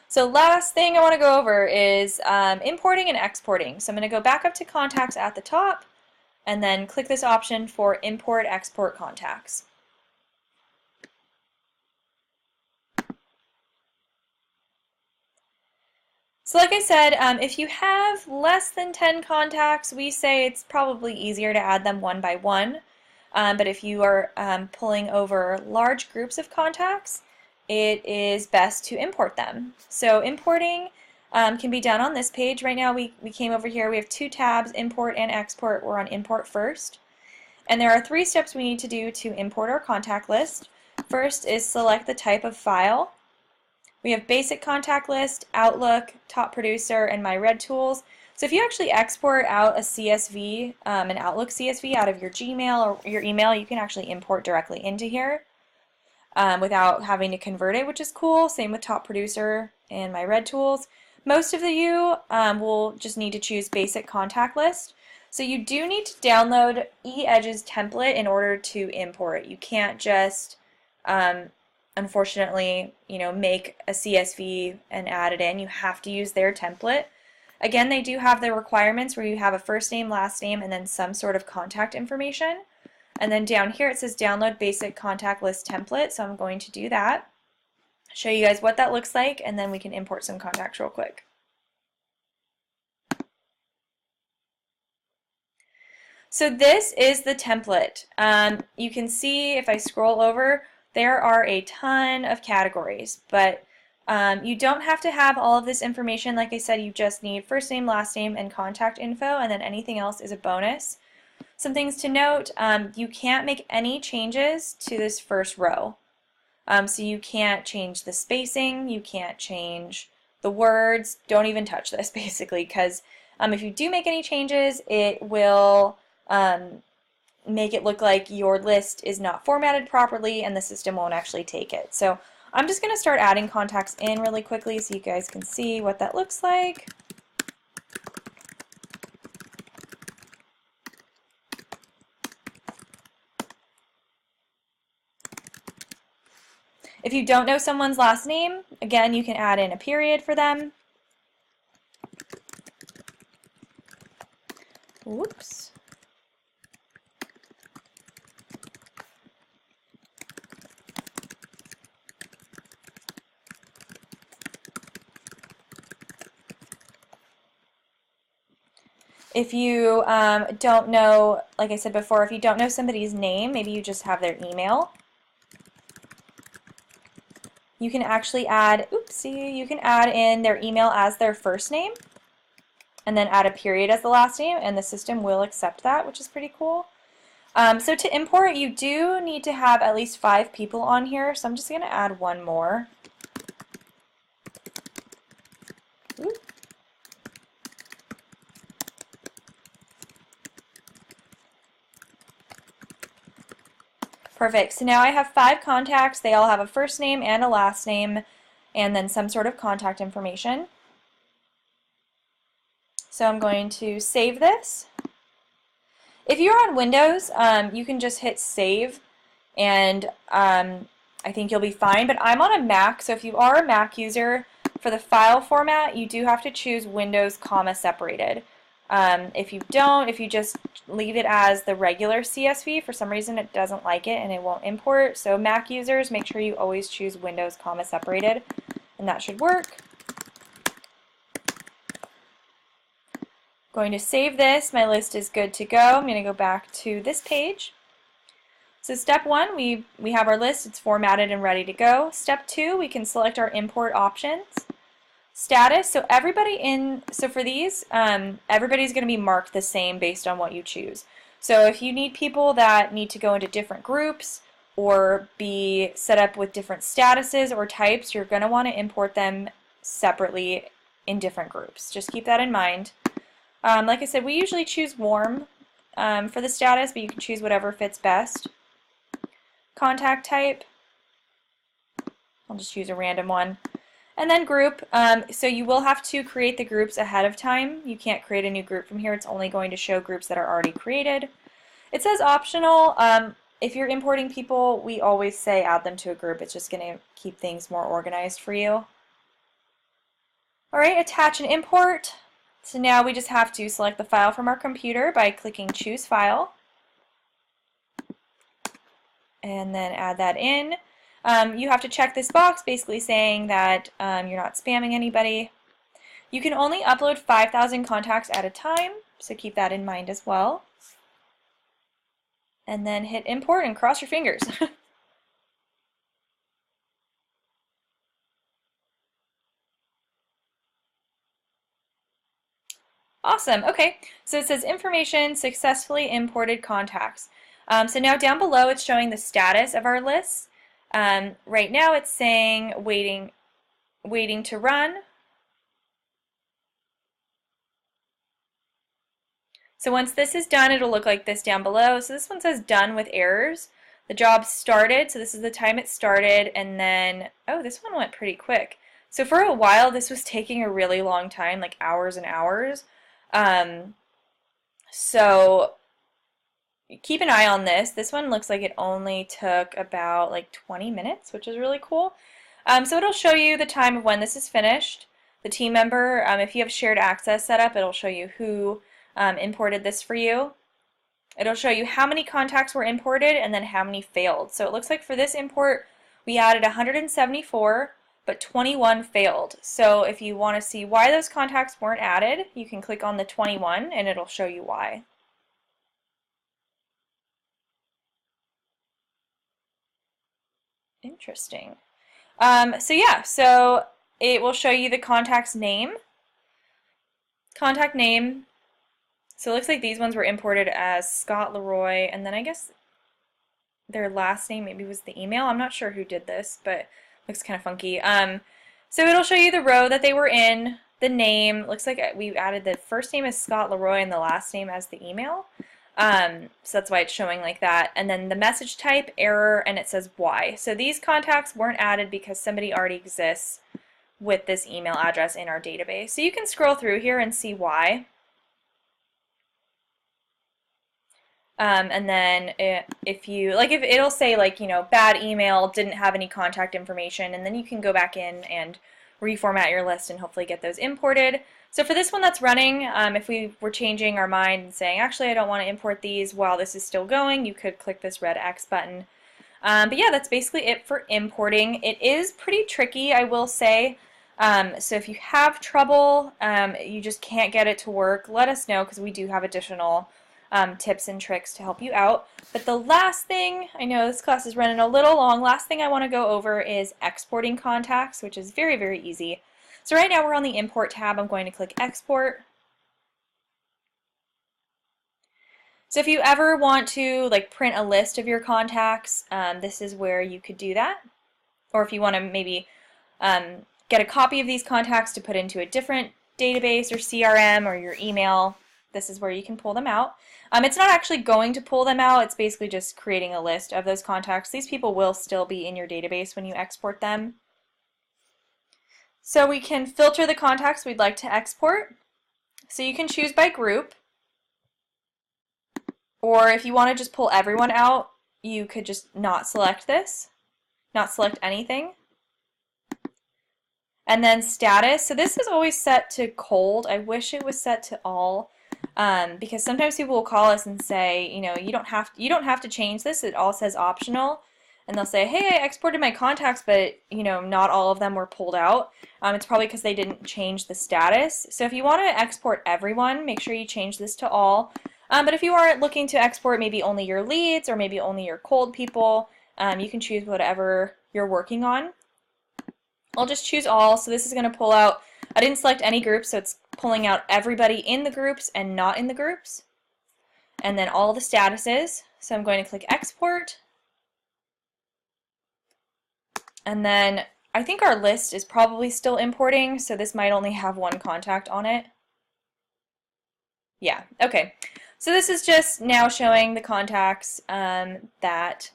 So last thing I want to go over is importing and exporting. So I'm going to go back up to contacts at the top and then click this option for import export contacts. So like I said, if you have less than 10 contacts, we say it's probably easier to add them one by one. But if you are pulling over large groups of contacts, it is best to import them. So importing can be done on this page. Right now we came over here, we have two tabs, import and export. We're on import first. And there are 3 steps we need to do to import our contact list. First is select the type of file. We have basic contact list, Outlook, top producer, and my red tools. So if you actually export out a CSV, an Outlook CSV out of your Gmail or your email, you can actually import directly into here without having to convert it, which is cool. Same with top producer and my red tools. Most of you will just need to choose basic contact list. So you do need to download eEdge's template in order to import. You can't just unfortunately, make a CSV and add it in. You have to use their template. Again, they do have the requirements where you have a first name, last name, and then some sort of contact information. And then down here it says download basic contact list template, so I'm going to do that. Show you guys what that looks like, and then we can import some contacts real quick. So this is the template. You can see if I scroll over, there are a ton of categories, but you don't have to have all of this information. Like I said, you just need first name, last name, and contact info, and then anything else is a bonus. Some things to note, you can't make any changes to this first row. So you can't change the spacing, you can't change the words, don't even touch this basically, because If you do make any changes, it will make it look like your list is not formatted properly and the system won't actually take it. So I'm just going to start adding contacts in really quickly so you guys can see what that looks like. If you don't know someone's last name, again, you can add in a period for them. Whoops. If you don't know, like I said before, if you don't know somebody's name, maybe you just have their email. You can actually add, oopsie, you can add in their email as their first name and then add a period as the last name, and the system will accept that, which is pretty cool. So to import, you do need to have at least 5 people on here, so I'm just going to add one more. Ooh. Perfect. So now I have 5 contacts. They all have a first name and a last name, and then some sort of contact information. So I'm going to save this. If you're on Windows, you can just hit save, and I think you'll be fine. But I'm on a Mac, so if you are a Mac user, for the file format, you do have to choose Windows, comma, separated. If you don't, if you just leave it as the regular CSV, for some reason it doesn't like it and it won't import. So Mac users, make sure you always choose Windows, comma, separated, and that should work. Going to save this. My list is good to go. I'm going to go back to this page. So step 1, we have our list. It's formatted and ready to go. Step 2, we can select our import options. Status, so for these, everybody's going to be marked the same based on what you choose. So if you need people that need to go into different groups or be set up with different statuses or types, you're going to want to import them separately in different groups. Just keep that in mind. Like I said, we usually choose warm for the status, but you can choose whatever fits best. Contact type, I'll just use a random one. And then group, so you will have to create the groups ahead of time. You can't create a new group from here. It's only going to show groups that are already created. It says optional. If you're importing people, we always say add them to a group. It's just going to keep things more organized for you. All right, attach and import. So now we just have to select the file from our computer by clicking Choose File. And then add that in. You have to check this box basically saying that you're not spamming anybody. You can only upload 5,000 contacts at a time, so keep that in mind as well. And then hit import and cross your fingers. Awesome. Okay, so it says information successfully imported contacts. So now down below it's showing the status of our lists. Right now it's saying waiting to run. So once this is done, it'll look like this down below. So this one says done with errors. The job started, so this is the time it started, and then, oh, this one went pretty quick. So for a while this was taking a really long time, like hours and hours. So keep an eye on this. This one looks like it only took about like 20 minutes, which is really cool. So it'll show you the time of when this is finished. The team member, if you have shared access set up, it'll show you who imported this for you. It'll show you how many contacts were imported and then how many failed. So it looks like for this import we added 174, but 21 failed. So if you want to see why those contacts weren't added, you can click on the 21 and it'll show you why. Interesting. So yeah, so it will show you the contact's name. Contact name. So it looks like these ones were imported as Scott Leroy, and then I guess their last name maybe was the email. I'm not sure who did this, but it looks kind of funky. So it'll show you the row that they were in, the name. Looks like we added the first name as Scott Leroy and the last name as the email. So that's why it's showing like that. And then the message type, error, and it says why. So these contacts weren't added because somebody already exists with this email address in our database. So you can scroll through here and see why. And then if it'll say like, you know, bad email, didn't have any contact information, and then you can go back in and reformat your list and hopefully get those imported. So for this one that's running, if we were changing our mind and saying, actually, I don't want to import these while this is still going, you could click this red X button. But yeah, that's basically it for importing. It is pretty tricky, I will say. So if you have trouble, you just can't get it to work, let us know because we do have additional tips and tricks to help you out. But the last thing, I know this class is running a little long, last thing I want to go over is exporting contacts, which is very, very easy. So right now we're on the Import tab. I'm going to click Export. So if you ever want to like print a list of your contacts, this is where you could do that. Or if you want to maybe get a copy of these contacts to put into a different database or CRM or your email, this is where you can pull them out. It's not actually going to pull them out, it's basically just creating a list of those contacts. These people will still be in your database when you export them. So we can filter the contacts we'd like to export. So you can choose by group, or if you want to just pull everyone out, you could just not select this, not select anything. And then status, so this is always set to cold. I wish it was set to all, because sometimes people will call us and say, you know, you don't have to change this. It all says optional, and they'll say, hey, I exported my contacts, but you know, not all of them were pulled out. It's probably because they didn't change the status. So if you want to export everyone, make sure you change this to all. But if you are looking to export maybe only your leads or maybe only your cold people, you can choose whatever you're working on. I'll just choose all, so this is going to pull out, I didn't select any groups, so it's pulling out everybody in the groups and not in the groups, and then all the statuses. So I'm going to click Export, and then I think our list is probably still importing, so this might only have one contact on it. Yeah, okay. So this is just now showing the contacts that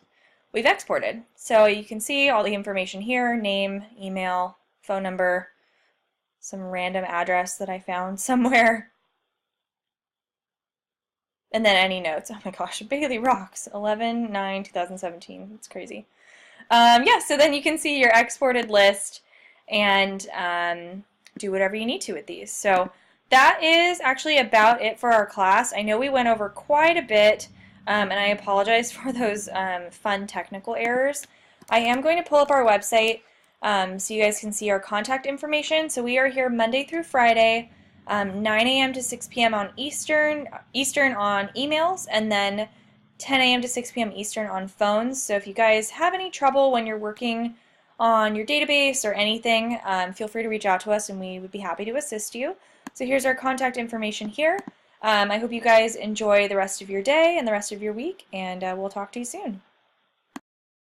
we've exported. So you can see all the information here, name, email, phone number, some random address that I found somewhere, and then any notes. Oh my gosh, Bailey rocks, 11/9/2017, it's crazy. Yeah, so then you can see your exported list and do whatever you need to with these. So that is actually about it for our class. I know we went over quite a bit, and I apologize for those fun technical errors. I am going to pull up our website so you guys can see our contact information. So we are here Monday through Friday, 9 a.m. to 6 p.m. on Eastern on emails, and then 10 a.m. to 6 p.m. Eastern on phones. So if you guys have any trouble when you're working on your database or anything, feel free to reach out to us and we would be happy to assist you. So here's our contact information here. I hope you guys enjoy the rest of your day and the rest of your week, and we'll talk to you soon.